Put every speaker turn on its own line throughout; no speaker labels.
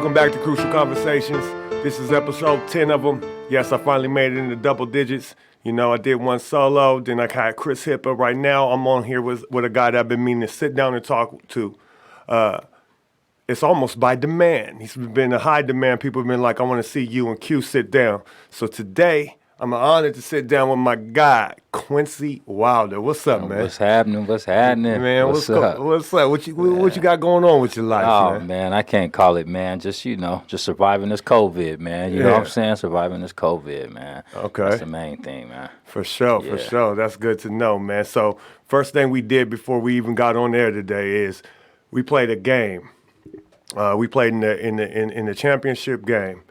Welcome back to Crucial Conversations. This is episode 10 of them. Yes, I finally made it into double digits. You know, I did one solo, then I had Chris Hippa. Right now, I'm on here with a guy that I've been meaning to sit down and talk to. It's almost by demand. He's been a high demand. People have been like, I want to see you and Q sit down. So today, I'm honored to sit down with my guy, Quincy Wilder. What's up, man?
What's happening?
Man, what's up? What's up? What you got going on with your life, man?
Oh, man, I can't call it, man. Just surviving this COVID, man. You know what I'm saying? Surviving this COVID, man.
Okay.
That's the main thing, man.
For sure. That's good to know, man. So first thing we did before we even got on air today is we played a game. We played in the championship game.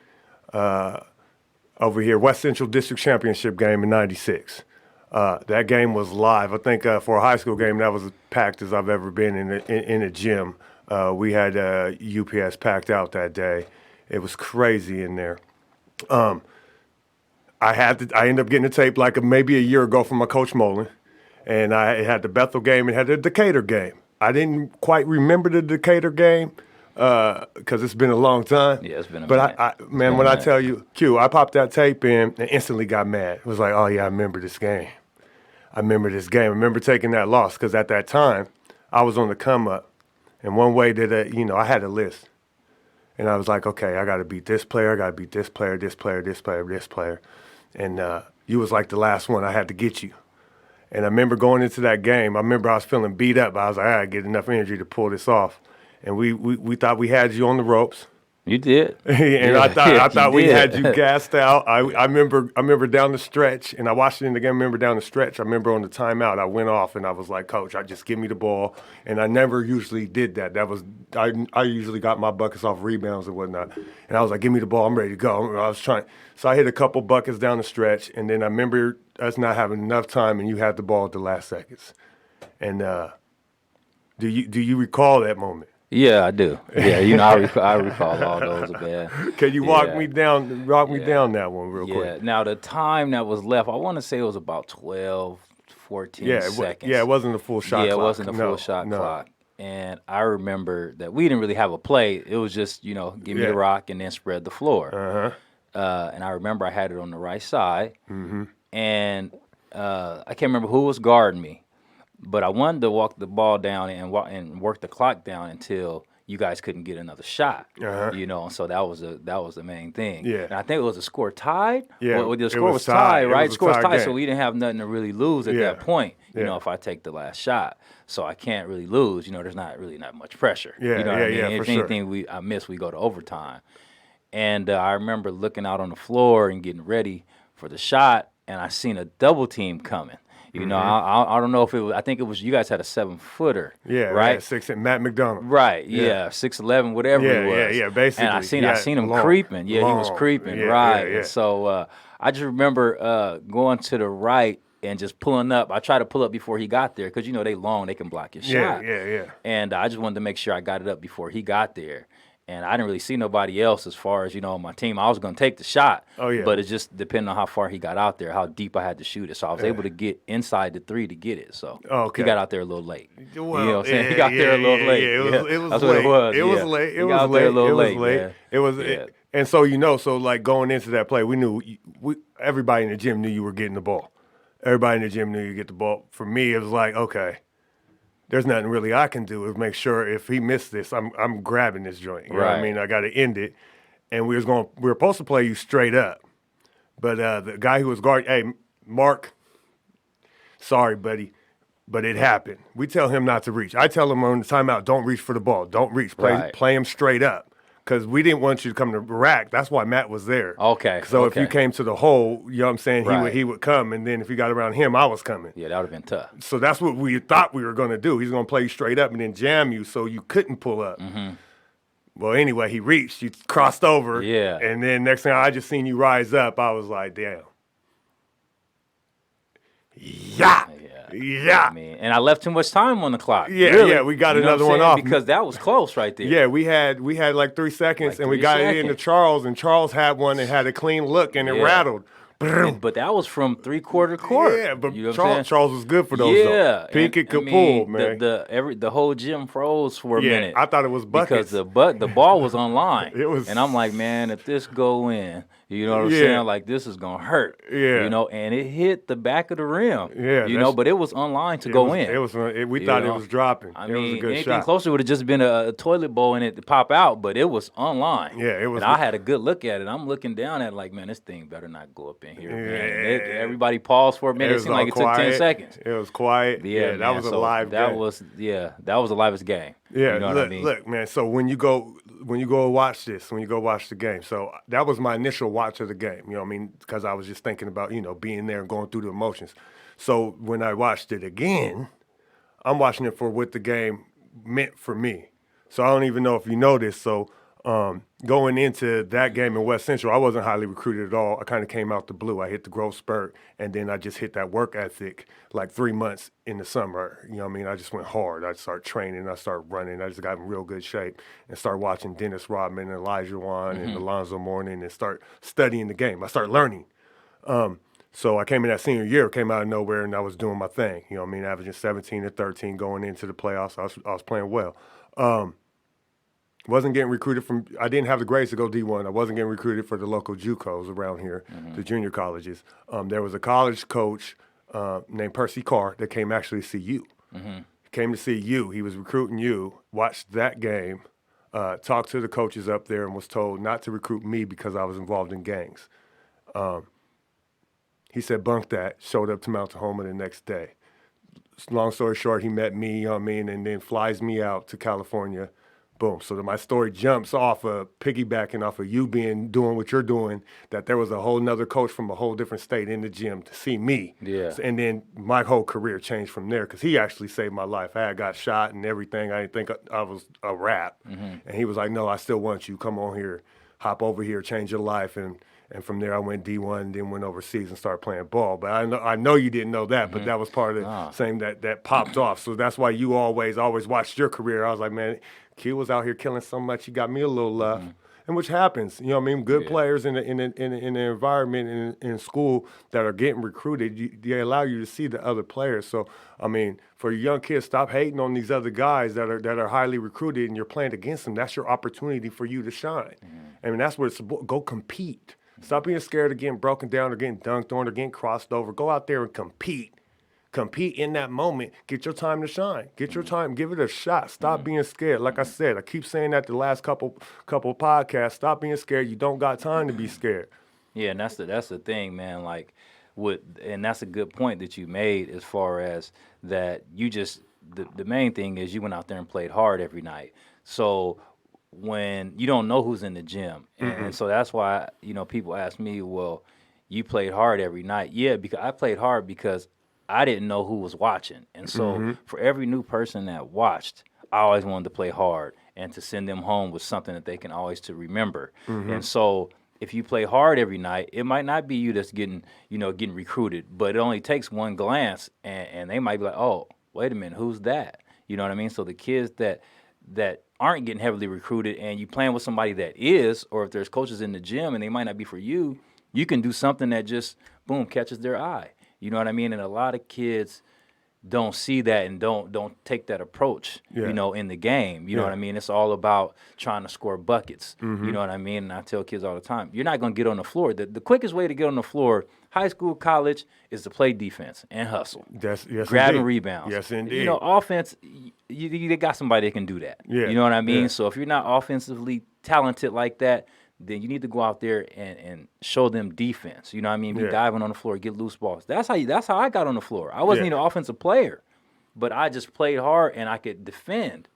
Over here, West Central District Championship game in '96. That game was live. I think for a high school game, that was as packed as I've ever been in a gym. We had UPS packed out that day. It was crazy in there. I ended up getting a tape like maybe a year ago from my coach Mullen, and I had the Bethel game and had the Decatur game. I didn't quite remember the Decatur game. Because it's been a long time.
Yeah, it's been a minute.
But when I tell you, Q, I popped that tape in and instantly got mad. It was like, oh, yeah, I remember this game. I remember taking that loss because at that time, I was on the come up. And one way that, I had a list. And I was like, okay, I got to beat this player. I got to beat this player, this player, this player, this player. And you was like the last one. I had to get you. And I remember going into that game. I remember I was feeling beat up. But I was like, I got to get enough energy to pull this off. And we thought we had you on the ropes.
You did.
And I thought we had you gassed out. I remember down the stretch, and I watched it in the game. I remember down the stretch. I remember on the timeout, I went off, and I was like, Coach, just give me the ball. And I never usually did that. I usually got my buckets off rebounds and whatnot. And I was like, give me the ball. I'm ready to go. I was trying. So I hit a couple buckets down the stretch, and then I remember us not having enough time, and you had the ball at the last seconds. And do you recall that moment?
Yeah, I do. Yeah, I recall all those, man.
Can you walk me down that one real quick?
Yeah. Now, the time that was left, I want to say it was about 12, 14 seconds.
It wasn't a full shot clock.
Yeah, it wasn't a full shot clock. And I remember that we didn't really have a play. It was just, give me the rock and then spread the floor. Uh-huh. And I remember I had it on the right side. Mm-hmm. And I can't remember who was guarding me. But I wanted to walk the ball down and work the clock down until you guys couldn't get another shot. Uh-huh. And so that was the main thing. Yeah. And I think it was a score tied. Yeah. Well, the score was tied, right? The score was tied, so we didn't have nothing to really lose at that point. If I take the last shot, so I can't really lose. There's not much pressure. Yeah. You know what I mean? If anything I miss, we go to overtime. And I remember looking out on the floor and getting ready for the shot, and I seen a double team coming. I don't know if it was. I think it was. You guys had a 7-footer. Yeah, right. Yeah,
6 and Matt McDonald.
Right. Yeah. 6'11", whatever it was.
Yeah. Basically.
And I seen him creeping. Yeah, he was creeping. Yeah, right. Yeah. And so I just remember going to the right and just pulling up. I tried to pull up before he got there because they long. They can block your shot. Yeah. And I just wanted to make sure I got it up before he got there. And I didn't really see nobody else as far as, on my team. I was going to take the shot. Oh, yeah. But it just depended on how far he got out there, how deep I had to shoot it. So I was able to get inside the 3 to get it. So he got out there a little late. Well, you know what I'm saying? He got there a little late.
It was
That's
late.
What it was.
It was late. It was late.
It was late.
It was and so, so like going into that play, we knew everybody in the gym knew you were getting the ball. Everybody in the gym knew you get the ball. For me, it was like, okay. There's nothing really I can do is make sure if he missed this, I'm grabbing this joint. You know what I mean? I got to end it. And we were supposed to play you straight up. But the guy who was guarding, hey, Mark, sorry, buddy, but it happened. We tell him not to reach. I tell him on the timeout, don't reach for the ball. Don't reach. Play him straight up. Because we didn't want you to come to the rack. That's why Matt was there.
Okay.
So if you came to the hole, you know what I'm saying, he would come. And then if you got around him, I was coming.
Yeah, that would have been tough.
So that's what we thought we were going to do. He's going to play you straight up and then jam you so you couldn't pull up. Mm-hmm. Well, anyway, he reached. You crossed over. Yeah. And then next thing I just seen you rise up, I was like, damn. Yeah.
I mean, and I left too much time on the clock.
Yeah,
really.
We got another one off
because that was close right there.
Yeah, we had like 3 seconds, and we got it into Charles, and Charles had one that had a clean look, and it rattled.
But that was from 3/4 court.
Yeah, but
you know what I'm saying?
Charles was good for those.
Yeah,
though. Pinkett could pull, man.
The whole gym froze for a minute.
I thought it was buckets
because the ball was online.
It was,
and I'm like, man, if this go in, you know what I'm saying? Like, this is gonna hurt.
Yeah,
you know, and it hit the back of the rim.
Yeah,
you know, but it was online to go in.
It was. We thought it was dropping.
I
mean, it was a good
anything
shot.
closer would have just been a toilet bowl in it to pop out, but it was online.
Yeah, it was.
And I had a good look at it. I'm looking down at it like, man, this thing better not go up in here, man.
Yeah.
Everybody paused for a minute. It seemed like it took 10 seconds.
It was quiet. Yeah, that was a live game.
That was the livest game.
Yeah,
you know what I mean?
Look, man. So when you go watch this, when you go watch the game, so that was my initial watch of the game. You know what I mean? Because I was just thinking about being there and going through the emotions. So when I watched it again, I'm watching it for what the game meant for me. So I don't even know if you know this. So going into that game in West Central, I wasn't highly recruited at all. I kind of came out the blue. I hit the growth spurt, and then I just hit that work ethic like 3 months in the summer. You know what I mean? I just went hard. I started training. I started running. I just got in real good shape and started watching Dennis Rodman and Elijah Wan and Alonzo Mourning and start studying the game. I started learning. So I came in that senior year, came out of nowhere, and I was doing my thing. You know what I mean? Averaging 17 to 13 going into the playoffs. I was playing well. Wasn't getting recruited I didn't have the grades to go D1. I wasn't getting recruited for the local JUCOs around here, the junior colleges. There was a college coach named Percy Carr that came actually to see you. Came to see you. He was recruiting you, watched that game, talked to the coaches up there and was told not to recruit me because I was involved in gangs. He said, bunk that, showed up to Mount Tahoma the next day. Long story short, he met me, you know what I mean, and then flies me out to California. Boom. So my story jumps off of piggybacking off of you doing what you're doing, that there was a whole nother coach from a whole different state in the gym to see me.
Yeah.
And then my whole career changed from there because he actually saved my life. I had got shot and everything. I didn't think I was a rap. And he was like, no, I still want you. Come on here, hop over here, change your life. And from there, I went D1 and then went overseas and started playing ball. But I know you didn't know that, but that was part of the same that popped off. So that's why you always watched your career. I was like, man, Q was out here killing so much. He got me a little love, and which happens. You know what I mean? Good players in the environment in school that are getting recruited, they allow you to see the other players. So I mean, for young kids, stop hating on these other guys that are highly recruited, and you're playing against them. That's your opportunity for you to shine. I mean, that's where it's go compete. Stop being scared of getting broken down or getting dunked on or getting crossed over. Go out there and compete. Compete in that moment. Get your time to shine. Get your time. Give it a shot. Stop being scared. Like I said, I keep saying that the last couple podcasts. Stop being scared. You don't got time to be scared.
Yeah, and that's the thing, man. Like, and that's a good point that you made as far as that. You just the main thing is you went out there and played hard every night. So when you don't know who's in the gym, and so that's why people ask me, well, you played hard every night. Yeah, because I played hard because I didn't know who was watching. And so for every new person that watched, I always wanted to play hard and to send them home with something that they can always to remember. And so if you play hard every night, it might not be you that's getting recruited, but it only takes one glance and they might be like, oh, wait a minute, who's that? You know what I mean? So the kids that aren't getting heavily recruited and you playing with somebody that is, or if there's coaches in the gym and they might not be for you, you can do something that just, boom, catches their eye. You know what I mean? And a lot of kids don't see that and don't take that approach, in the game. You know what I mean? It's all about trying to score buckets. You know what I mean? And I tell kids all the time, you're not going to get on the floor. The quickest way to get on the floor, high school, college, is to play defense and hustle. Grabbing rebounds.
Yes, indeed.
Offense, you got somebody that can do that.
Yeah.
You know what I mean?
Yeah.
So if you're not offensively talented like that, then you need to go out there and show them defense. You know what I mean? Be diving on the floor, get loose balls. That's how I got on the floor. I wasn't even an offensive player, but I just played hard and I could defend.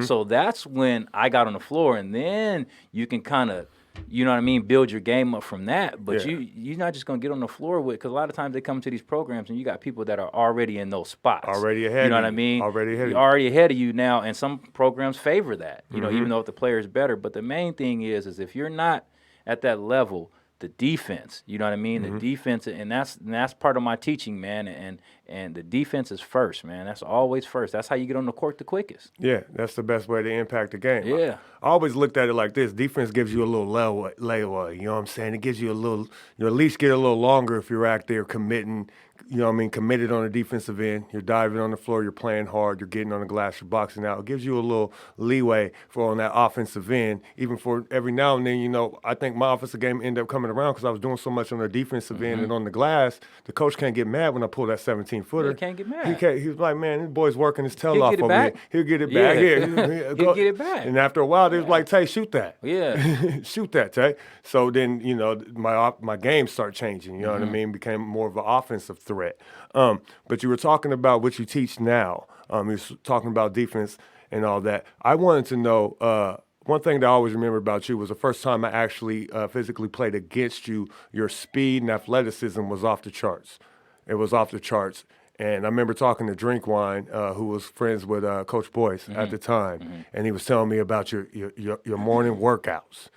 So that's when I got on the floor, and then you can kind of, you know what I mean, build your game up from that. But you're not just going to get on the floor with, because a lot of times they come to these programs and you got people that are already in those spots.
Already ahead.
You know what I mean? Already ahead of you now, and some programs favor that, even though if the player is better. But the main thing is if you're not at that level the defense. You know what I mean? The defense, and that's part of my teaching, man. And the defense is first, man. That's always first. That's how you get on the court the quickest.
Yeah, that's the best way to impact the game.
Yeah.
I always looked at it like this. Defense gives you a little layaway, you know what I'm saying? It gives you a little, you at least get a little longer if you're out there committing, you know what I mean, committed on the defensive end. You're diving on the floor, you're playing hard, you're getting on the glass, you're boxing out. It gives you a little leeway for on that offensive end, even for every now and then, you know, I think my offensive game ended up coming around because I was doing so much on the defensive end and on the glass. The coach can't get mad when I pull that 17-footer.
He can't get mad.
He was like, man, this boy's working his tail
He'll
off
get it
over
back.
here. He'll get it back.
Yeah. He'll get it back.
And after a while, they was like, Tay, shoot that.
Yeah.
Shoot that, Tay. So then, you know, my game started changing, you know what I mean? Became more of an offensive threat. But you were talking about what you teach now. You were talking about defense and all that. I wanted to know, one thing that I always remember about you was the first time I actually physically played against you, your speed and athleticism was off the charts. It was off the charts. And I remember talking to Drinkwine, who was friends with Coach Boyce at the time, and he was telling me about your morning workouts.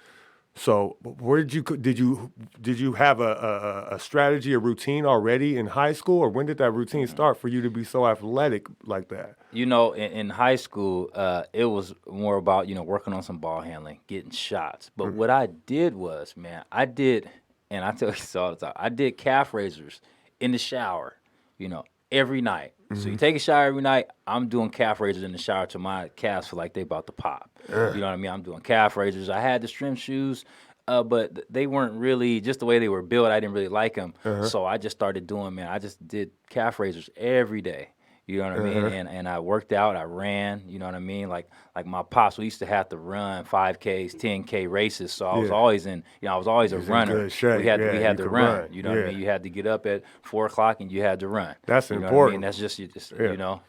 So, where did you have a strategy, a routine already in high school, or when did that routine start for you to be so athletic like that?
You know, in high school, it was more about, you know, working on some ball handling, getting shots. But what I did was, man, and I tell you this all the time, I did calf raisers in the shower, you know, every night. So you take a shower every night, I'm doing calf raisers in the shower till my calves feel like they about to pop. You know what I mean? I'm doing calf raisers. I had the strength shoes, but they weren't really, just the way they were built, I didn't really like them. So I just started doing, man, I just did calf raisers every day. You know what I mean? And I worked out, I ran, you know what I mean? Like my pops, we used to have to run 5Ks, 10K races. So I was always I was always a runner.
Good shape.
We had to run.
run.
You know what I mean? You had to get up at 4 o'clock and you had to run.
That's
you know
important.
What I mean? That's just, you know,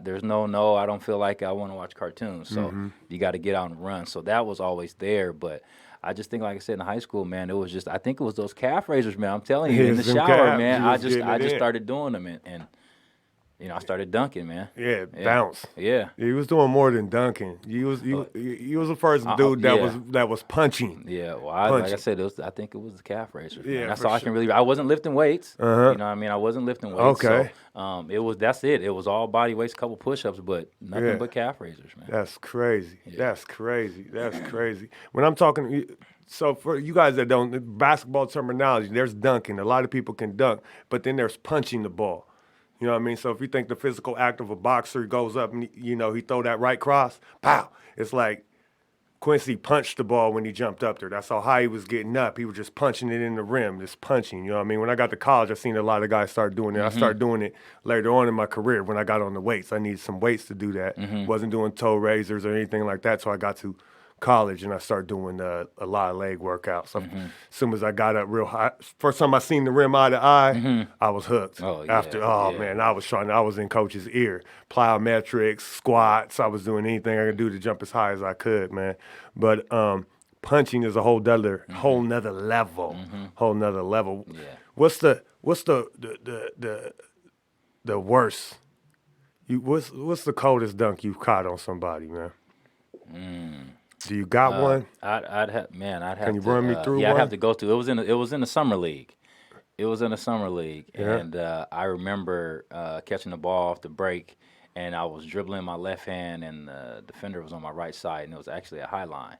there's no, I don't feel like I want to watch cartoons. So you got to get out and run. So that was always there. But I just think, like I said, in high school, man, it was just, I think it was those calf raisers, man. I'm telling you, in the shower, man, I just started doing them and you know, I started dunking, man.
Yeah, bounce.
Yeah.
He was doing more than dunking. He was the first dude that was punching.
Yeah, well, like I said, I think it was the calf raisers.
Yeah,
man. That's all I can really. I wasn't lifting weights. You know what I mean? I wasn't lifting weights.
Okay.
So, that's it. It was all body weights, a couple push-ups, but nothing but calf raisers, man.
That's crazy. Yeah. That's crazy. That's crazy. When I'm talking, so for you guys that don't, basketball terminology, there's dunking. A lot of people can dunk, but then there's punching the ball. You know what I mean? So if you think the physical act of a boxer goes up and, you know, he throw that right cross, pow. It's like Quincy punched the ball when he jumped up there. That's how high he was getting up. He was just punching it in the rim, just punching. You know what I mean? When I got to college, I seen a lot of guys start doing it. I started doing it later on in my career when I got on the weights. I needed some weights to do that. Wasn't doing toe raisers or anything like that, so I got to college and I started doing a lot of leg workouts. So, as soon as I got up real high, first time I seen the rim eye to eye, I was hooked. Man, I was in coach's ear. Plyometrics, squats, I was doing anything I could do to jump as high as I could, man. But punching is a whole nother level. Whole nother level.
Yeah.
What's the worst? What's the coldest dunk you've caught on somebody, man? Do you got one?
I'd have.
Can you run me through
Yeah,
one?
I'd have to go through. It was in the summer league. And I remember catching the ball off the break, and I was dribbling my left hand, and the defender was on my right side, and it was actually a high line,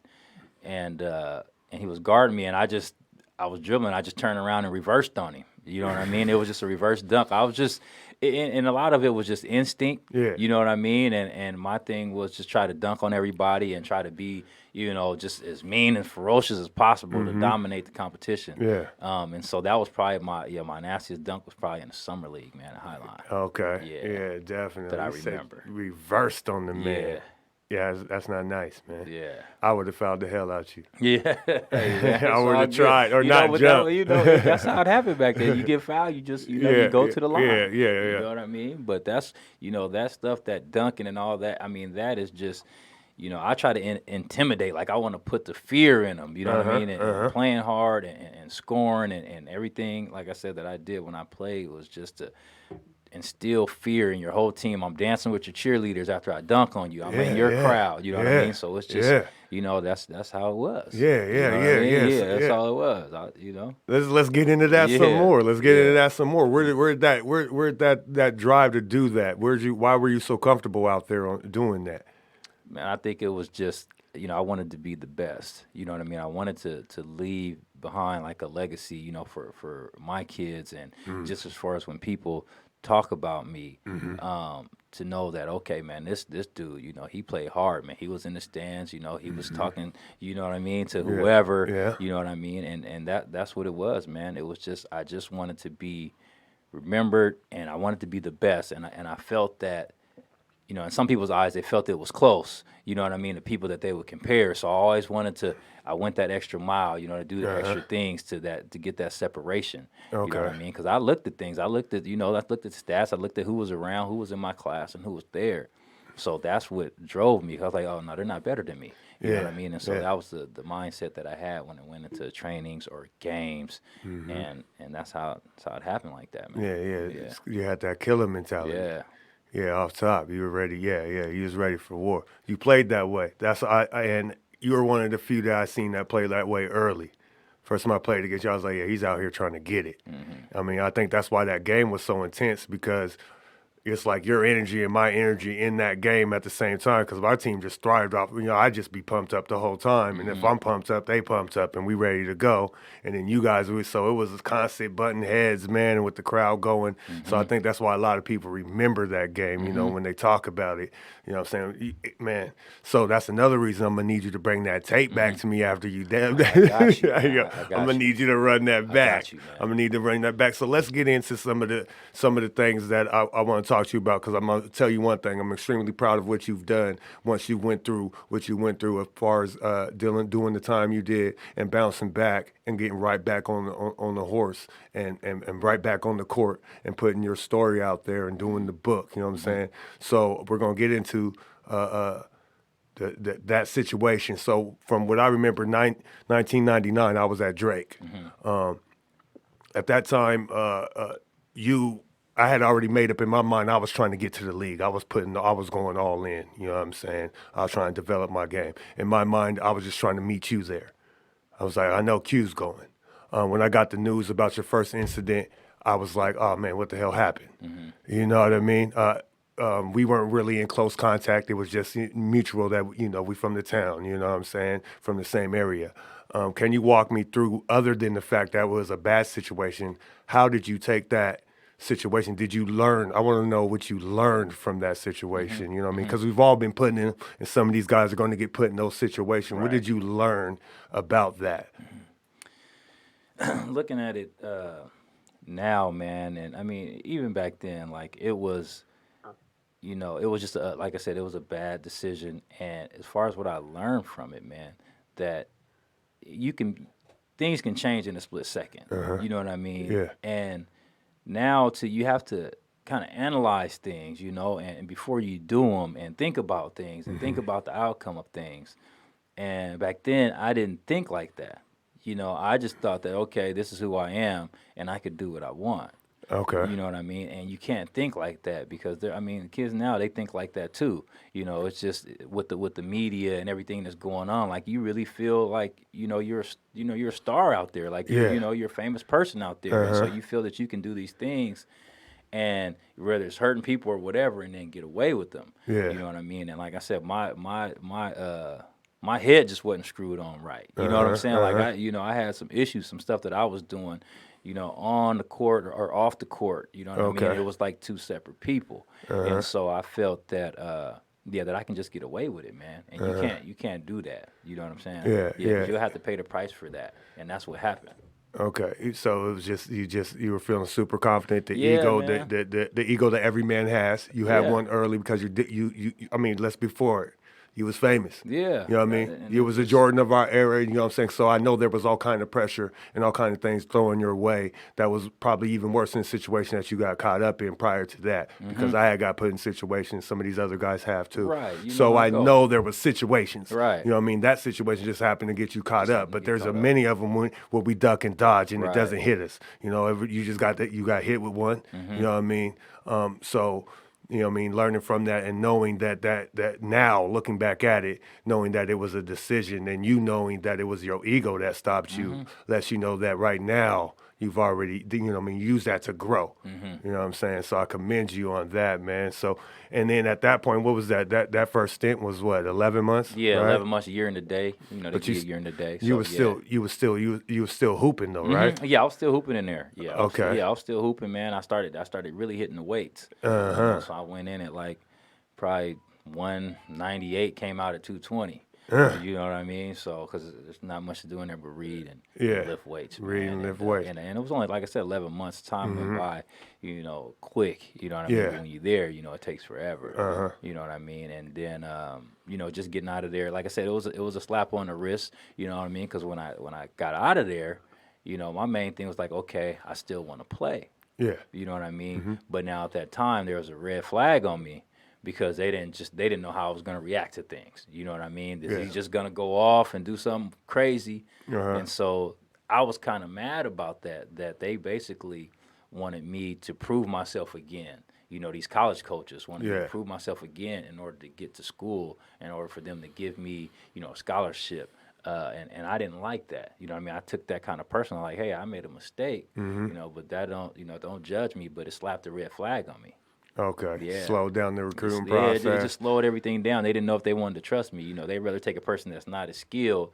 and he was guarding me, and I was dribbling. I just turned around and reversed on him. You know what I mean? It was just a reverse dunk. I was just, and a lot of it was just instinct.
Yeah.
You know what I mean? And my thing was just try to dunk on everybody and try to be, you know, just as mean and ferocious as possible to dominate the competition.
Yeah.
And so that was probably my nastiest dunk was probably in the summer league, man, at Highline.
Okay.
Yeah.
Definitely.
That I
You said
remember.
reversed on the man.
Yeah.
Yeah, that's not nice, man.
Yeah.
I would have fouled the hell out you.
Yeah.
I would have tried or not jumped.
That's how it happened back then. You get fouled, you just, you go to the line.
Yeah.
You know what I mean? But that's, that stuff, that dunking and all that, I mean, that is just, I try to intimidate. Like, I want to put the fear in them, you know what I mean? And playing hard and scoring and everything, like I said, that I did when I played was just to instill fear in your whole team. I'm dancing with your cheerleaders after I dunk on you. I'm in
Yeah,
your
yeah,
crowd. You know what I
yeah,
mean? So it's just,
yeah,
that's how it was.
yeah,
You
yeah,
know what I
yeah,
mean?
yes,
Yeah, that's
yeah.
all it was.
Let's get into that some
Yeah,
more. Let's get into
yeah.
that some more. Where'd that drive to do that? Why were you so comfortable out there doing that?
Man, I think it was just, I wanted to be the best. You know what I mean? I wanted to leave behind like a legacy, for my kids, and just as far as when people talk about me, to know that, okay, man, this dude, he played hard, man. He was in the stands, he was talking, you know what I mean, to
Yeah,
whoever,
yeah.
you know what I mean, and that's what it was, man. It was just, I just wanted to be remembered, and I wanted to be the best, and I felt that, in some people's eyes, they felt it was close. You know what I mean? The people that they would compare. So I always wanted to. I went that extra mile, to do the
Uh-huh.
extra things to get that separation. You know what
Okay.
I mean? Because I looked at things. I looked at, I looked at stats. I looked at who was around, who was in my class, and who was there. So that's what drove me. I was like, oh no, they're not better than me. You know what I
Yeah,
mean? And so
yeah.
that was the mindset that I had when I went into trainings or games, and that's how it happened like that, man.
Yeah, yeah.
Yeah,
You had that killer mentality.
yeah.
Yeah, off top, you were ready. Yeah, yeah, you was ready for war. You played that way. And you were one of the few that I seen that play that way early. First time I played against you, I was like, yeah, he's out here trying to get it. I mean, I think that's why that game was so intense because it's like your energy and my energy in that game at the same time. Because if our team just thrived off, I'd just be pumped up the whole time. And if I'm pumped up, they pumped up, and we ready to go. And then you guys, so it was a constant button heads, man, and with the crowd going. So I think that's why a lot of people remember that game, when they talk about it. You know what I'm saying? Man, so that's another reason I'm going to need you to bring that tape back to me after you damn
I got you, man. I
I'm
got
going to
you.
need you to run that
I
back.
got you, man.
I'm going to need to bring that back. So let's get into some of the things that I want to talk to you about, because I'm going to tell you one thing. I'm extremely proud of what you've done once you went through what you went through as far as doing the time you did and bouncing back and getting right back on the horse and right back on the court and putting your story out there and doing the book. You know what I'm saying? So we're going to get into that situation. So from what I remember, 1999, I was at Drake. At that time, I had already made up in my mind I was trying to get to the league. I was going all in. You know what I'm saying? I was trying to develop my game. In my mind, I was just trying to meet you there. I was like, I know Q's going. When I got the news about your first incident, I was like, oh man, what the hell happened? You know what I mean? We weren't really in close contact. It was just mutual that, we from the town, you know what I'm saying, from the same area. Can you walk me through, other than the fact that it was a bad situation, how did you take that situation? Did you learn? I want to know what you learned from that situation, you know what I mean? Because we've all been put in, and some of these guys are going to get put in those situations. What
Right.
did you learn about that?
Looking at it now, man, and I mean, even back then, like it was, it was just like I said, it was a bad decision. And as far as what I learned from it, man, that you can things can change in a split second. You know what I mean?
Yeah.
And now you have to kind of analyze things, and before you do them, and think about things and think about the outcome of things. And back then, I didn't think like that. I just thought that, okay, this is who I am, and I could do what I want.
Okay.
You know what I mean? And you can't think like that because kids now, they think like that too. It's just with the media and everything that's going on. Like you really feel like you're a star out there. Like
Yeah.
you're a famous person out there. And so you feel that you can do these things, and whether it's hurting people or whatever, and then get away with them.
Yeah.
You know what I mean? And like I said, my head just wasn't screwed on right. You know what I'm saying? Like I had some issues, some stuff that I was doing, on the court or off the court. You know what I mean?
Okay.
It was like two separate people, and so I felt that that I can just get away with it, man. And you can't do that. You know what I'm saying?
Yeah,
'cause
yeah.
you'll have to pay the price for that, and that's what happened.
Okay, so it was you were feeling super confident. The
Yeah,
ego,
man.
the ego that every man has. You had
Yeah.
one early because you did I mean, let's before it. you was famous.
Yeah.
You know what I mean?
And
You was a Jordan of our era, you know what I'm saying? So I know there was all kind of pressure and all kind of things thrown your way that was probably even worse than the situation that you got caught up in prior to that. Because I had got put in situations, some of these other guys have too.
Right. You know
So
how
I
it go.
know there was situations.
Right.
You know what I mean? That situation just happened to get you caught up. But there's
caught up.
many of them where we duck and dodge and it
Right.
doesn't hit us. You know, you just got that, you got hit with one. You know what I mean? So, you know what I mean, learning from that and knowing that now, looking back at it, knowing that it was a decision and you knowing that it was your ego that stopped you, lets you know that right now you've already, you know what I mean, use that to grow. You know what I'm saying? So I commend you on that, man. So, and then at that point, what was that? That first stint was what, 11 months?
Yeah,
right?
11 months, a year in the day. You know, they give you a year in the day.
You
So,
was still hooping though, right?
Yeah, I was still hooping in there. Yeah.
Okay.
I was still hooping, man. I started really hitting the weights. You know, so I went in at like probably 198, came out at 220. You know what I mean? So, because there's not much to do in there but read and lift weights.
Read
man.
and lift weights.
And it was only, like I said, 11 months. Time went by, you know, quick. You know what I mean?
Yeah.
When you're there, you know, it takes forever. You know what I mean? And then, you know, just getting out of there. Like I said, it was a slap on the wrist. You know what I mean? Because when I got out of there, you know, my main thing was like, okay, I still want to play.
Yeah.
You know what I mean? But now at that time, there was a red flag on me because they didn't know how I was going to react to things. You know what I mean? Is he just going to go off and do something crazy? And so I was kind of mad about that they basically wanted me to prove myself again. You know, these college coaches wanted me to prove myself again in order to get to school, in order for them to give me, you know, a scholarship. And I didn't like that. You know what I mean? I took that kind of personal, like, hey, I made a mistake, you know, but that don't judge me, but it slapped a red flag on me.
Okay.
Yeah.
Slow down the recruiting process.
Yeah, it just slowed everything down. They didn't know if they wanted to trust me. You know, they'd rather take a person that's not as skilled,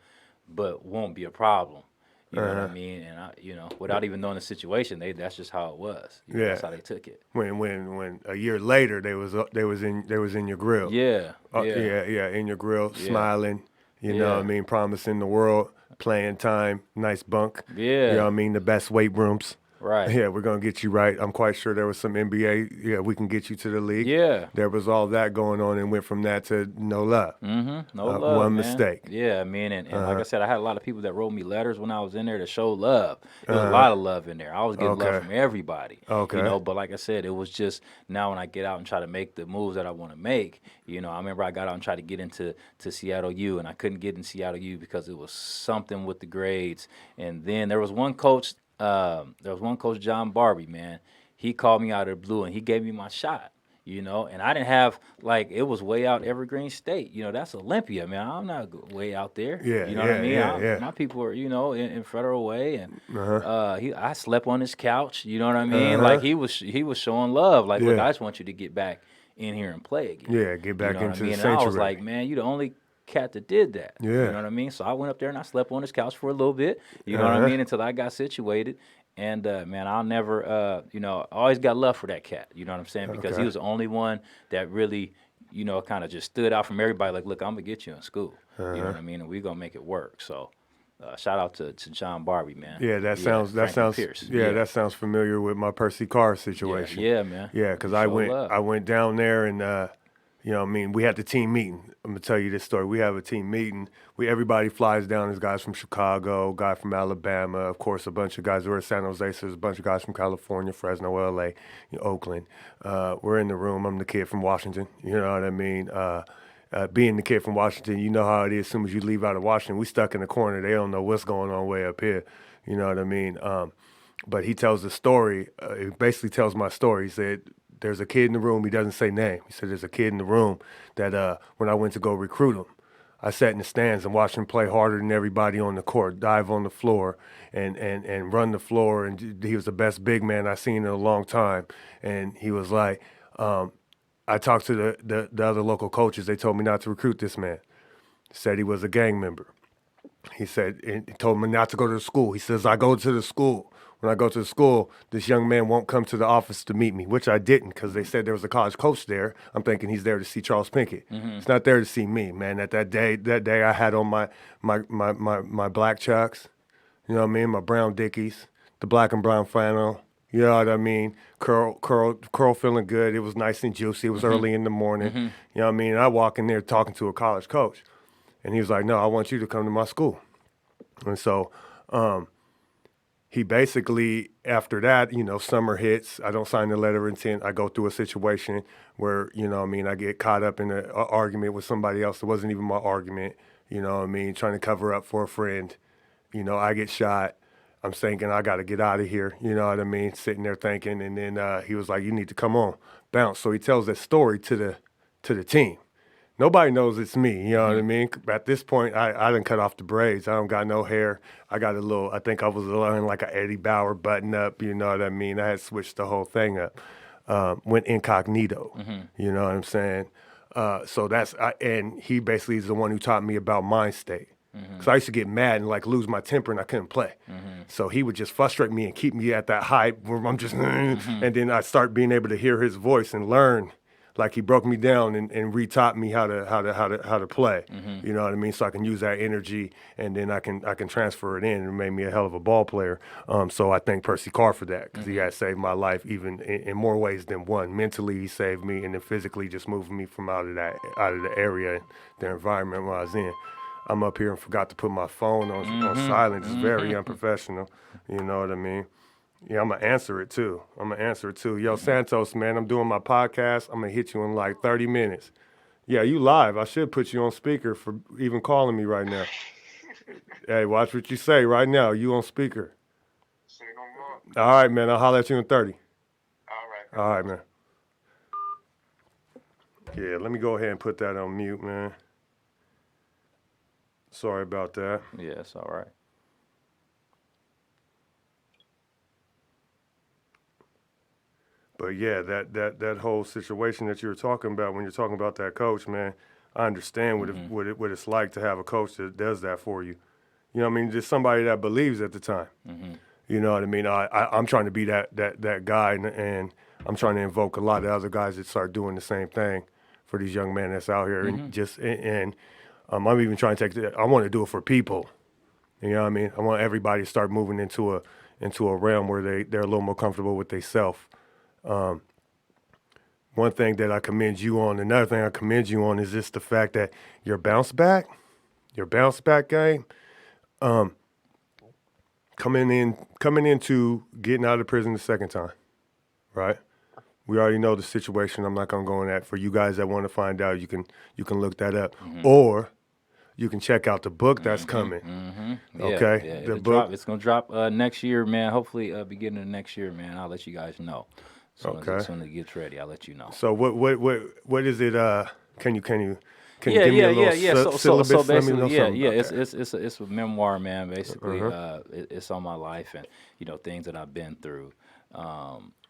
but won't be a problem. You know what I mean? And I, you know, without even knowing the situation, that's just how it was. You know, that's how they took it.
When a year later they was in your grill.
Yeah.
In your grill, smiling. You know what I mean? Promising the world, playing time, nice bunk.
Yeah.
You know what I mean? The best weight rooms.
Right.
Yeah, we're going to get you right. I'm quite sure there was some NBA. Yeah, we can get you to the league.
Yeah.
There was all that going on and went from that to no love.
No love,
one
man.
mistake.
Yeah, I mean, and like I said, I had a lot of people that wrote me letters when I was in there to show love. There was a lot of love in there. I was getting love from everybody.
Okay.
You know, but like I said, it was just now when I get out and try to make the moves that I want to make, you know, I remember I got out and tried to get into Seattle U, and I couldn't get in Seattle U because it was something with the grades. And then there was one coach, John Barbie, man. He called me out of the blue and he gave me my shot, you know. And I didn't have, like, it was way out Evergreen State. You know, that's Olympia, man. I'm not way out there.
Yeah,
you know what I mean?
yeah.
My people are, you know, in Federal Way, and I slept on his couch. You know what I mean? Like he was showing love. Like, look, I just want you to get back in here and play again.
Yeah, get back
you know
into
what I mean?
the
And
sanctuary.
I was like, man, you the only cat that did that.
Yeah.
You know what I mean? So I went up there and I slept on his couch for a little bit. You know what I mean? Until I got situated. And, man, I'll never, you know, I always got love for that cat. You know what I'm saying? Because he was the only one that really, you know, kind of just stood out from everybody. Like, look, I'm going to get you in school. You know what I mean? And we're going to make it work. So shout out to John Barbie, man.
Yeah, that sounds
Pierce.
that sounds familiar with my Percy Carr situation.
Yeah, man.
Yeah, because I went down there and you know what I mean, we had the team meeting. I'm gonna tell you this story. We have a team meeting. Everybody flies down. There's guys from Chicago, guy from Alabama, of course, a bunch of guys. We're in San Jose, so there's a bunch of guys from California, Fresno, LA, Oakland. We're in the room. I'm the kid from Washington. You know what I mean? Being the kid from Washington, you know how it is. As soon as you leave out of Washington, we stuck in the corner. They don't know what's going on way up here. You know what I mean? But he tells the story. He basically tells my story. He said, there's a kid in the room. He doesn't say name. He said, there's a kid in the room that when I went to go recruit him, I sat in the stands and watched him play harder than everybody on the court, dive on the floor and run the floor. And he was the best big man I've seen in a long time. And he was like, I talked to the other local coaches. They told me not to recruit this man. Said he was a gang member. He said, and he told me not to go to the school. He says, I go to the school. When I go to the school, this young man won't come to the office to meet me, which I didn't because they said there was a college coach there. I'm thinking he's there to see Charles Pinkett. He's not there to see me, man. That day I had on my black chucks, you know what I mean, my brown Dickies, the black and brown flannel, You know what I mean? Curl feeling good. It was nice and juicy. It was early in the morning. You know what I mean? I walk in there talking to a college coach, and he was like, "No, I want you to come to my school." And so he basically, after that, summer hits. I don't sign the letter of intent. I go through a situation where, I get caught up in an argument with somebody else. It wasn't even my argument. Trying to cover up for a friend. I get shot. I'm thinking I got to get out of here. You know what I mean? Sitting there thinking, and then he was like, "You need to come on, bounce." So he tells that story to the team. Nobody knows it's me. You know what I mean? At this point, I done cut off the braids. I don't got no hair. I got a little. I think I was wearing like a Eddie Bauer button up. You know what I mean? I had switched the whole thing up. Went incognito. You know what I'm saying? So and he basically is the one who taught me about mind state. Because I used to get mad and like lose my temper and I couldn't play. So he would just frustrate me and keep me at that height where I'm just, and then I start being able to hear his voice and learn. Like he broke me down and re-taught me how to play. You know what I mean? So I can use that energy and then I can transfer it in and it made me a hell of a ball player. So I thank Percy Carr for that because he had saved my life even in more ways than one. Mentally he saved me and then physically just moved me from out of the area, the environment where I was in. I'm up here and forgot to put my phone on silent. It's very unprofessional. You know what I mean? Yeah, I'm going to answer it too. Yo, Santos, man, I'm doing my podcast. I'm going to hit you in like 30 minutes. Yeah, you live. I should put you on speaker for even calling me right now. Hey, watch what you say right now. You on speaker.
Say no more.
All right, man. I'll holler at you in 30.
All right.
All right, man. Yeah, let me go ahead and put that on mute, man. Sorry about that.
Yeah, it's all right.
But yeah, that whole situation that you were talking about when you're talking about that coach, man, I understand what it's like to have a coach that does that for you. You know what I mean? Just somebody that believes at the time. You know what I mean? I'm trying to be that guy, and I'm trying to invoke a lot of other guys that start doing the same thing for these young men that's out here. And I'm even trying to I want to do it for people. You know what I mean? I want everybody to start moving into a realm where they're a little more comfortable with themselves. One thing that I commend you on, another thing I commend you on is just the fact that your bounce back game, coming into getting out of prison the second time, right? We already know the situation. I'm not gonna go in that. For you guys that want to find out, you can look that up, or you can check out the book that's coming. Okay,
the book it's gonna drop next year, man. Hopefully, beginning of next year, man. I'll let you guys know. As soon as it gets ready, I'll let you know.
So what is it? Can you give me a little syllabus?
So basically,
Okay.
It's a memoir, man. Basically, it's on my life and things that I've been through.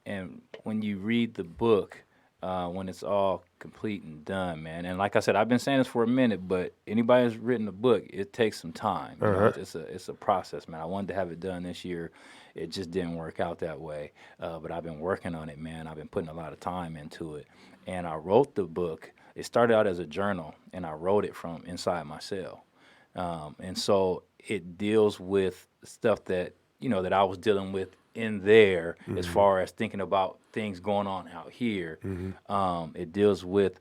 And when you read the book, when it's all complete and done, man. And like I said, I've been saying this for a minute, but anybody who's written a book, it takes some time. You know, it's a process, man. I wanted to have it done this year. It just didn't work out that way. But I've been working on it, man. I've been putting a lot of time into it. And I wrote the book. It started out as a journal, and I wrote it from inside my cell. And so it deals with stuff that, that I was dealing with in there as far as thinking about things going on out here. It deals with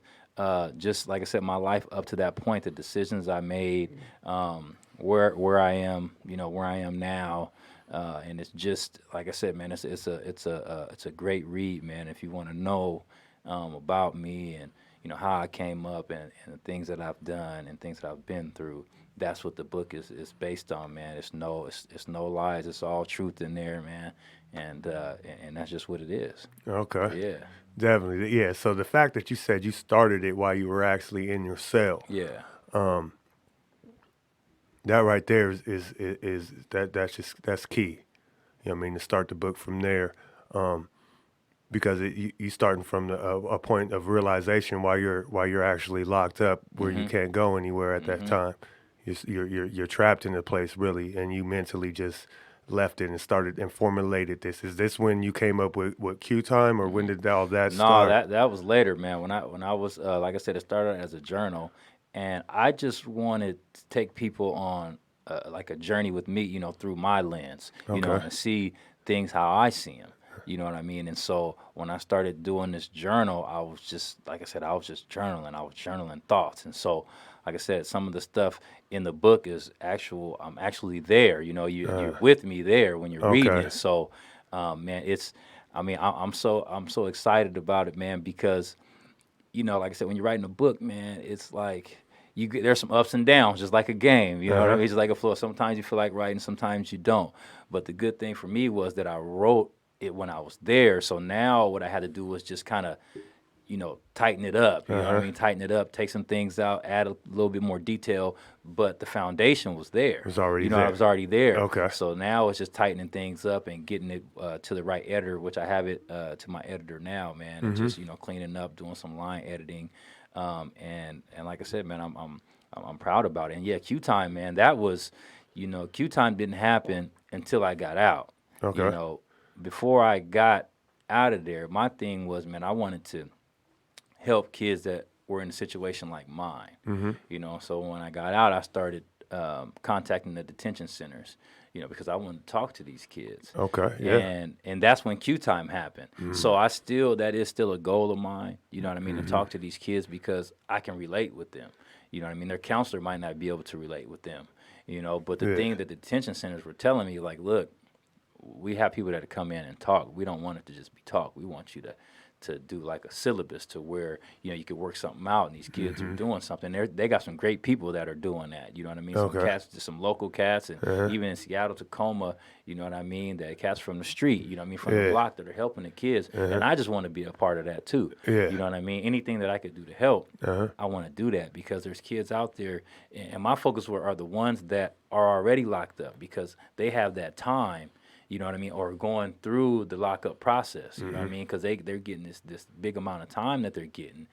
just, like I said, my life up to that point, the decisions I made, where I am, where I am now. And it's just, like I said, man, it's a great read, man. If you want to know about me and how I came up and the things that I've done and things that I've been through, that's what the book is based on, man. It's no lies. It's all truth in there, man. And that's just what it is.
Okay.
Yeah.
Definitely. Yeah. So the fact that you said you started it while you were actually in your cell.
Yeah.
That right there is that's key. You know what I mean? To start the book from there, because you starting from a point of realization while you're actually locked up, where you can't go anywhere at that time. You're trapped in a place really, and you mentally just left it and started and formulated this. Is this when you came up with Q time, or when did all that start?
No, that was later, man. When I was like I said, it started as a journal. And I just wanted to take people on like a journey with me, through my lens, and see things how I see them. You know what I mean? And so when I started doing this journal, I was just, like I said, I was just journaling. I was journaling thoughts. And so, like I said, some of the stuff in the book is actual, I'm actually there. You know, you're with me there when you're reading
Okay.
it. So, man, I mean, I'm so excited about it, man, because, you know, like I said, when you're writing a book, man, it's like, there's some ups and downs, just like a game. You know what I mean? It's just like a flow. Sometimes you feel like writing, sometimes you don't. But the good thing for me was that I wrote it when I was there. So now what I had to do was just kind of, you know, tighten it up. You know what I mean? Tighten it up, take some things out, add a little bit more detail. But the foundation was there.
It was already
You know,
there.
I was already there.
Okay.
So now it's just tightening things up and getting it to the right editor, which I have it to my editor now, man. And just, you know, cleaning up, doing some line editing. And like I said, man, I'm proud about it. And yeah, Q time, man, that was, you know, Q time didn't happen until I got out.
Okay.
You know, before I got out of there, my thing was, man, I wanted to help kids that were in a situation like mine. You know, so when I got out, I started contacting the detention centers, you know, because I wanted to talk to these kids.
Okay, yeah.
And that's when Q time happened. So that is still a goal of mine, you know what I mean, to talk to these kids because I can relate with them. You know what I mean? Their counselor might not be able to relate with them, you know, but the thing that the detention centers were telling me, like, look, we have people that come in and talk. We don't want it to just be talk. We want you to do like a syllabus to where, you know, you could work something out and these kids are doing something. They got some great people that are doing that. You know what I mean? Some cats, some local cats, and even in Seattle, Tacoma, you know what I mean? That cats from the street, you know what I mean? From the block that are helping the kids. And I just want to be a part of that too.
Yeah.
You know what I mean? Anything that I could do to help, I want to do that because there's kids out there. And my focus are the ones that are already locked up because they have that time. You know what I mean? Or going through the lockup process, you know what I mean? Because they're getting this big amount of time that they're getting,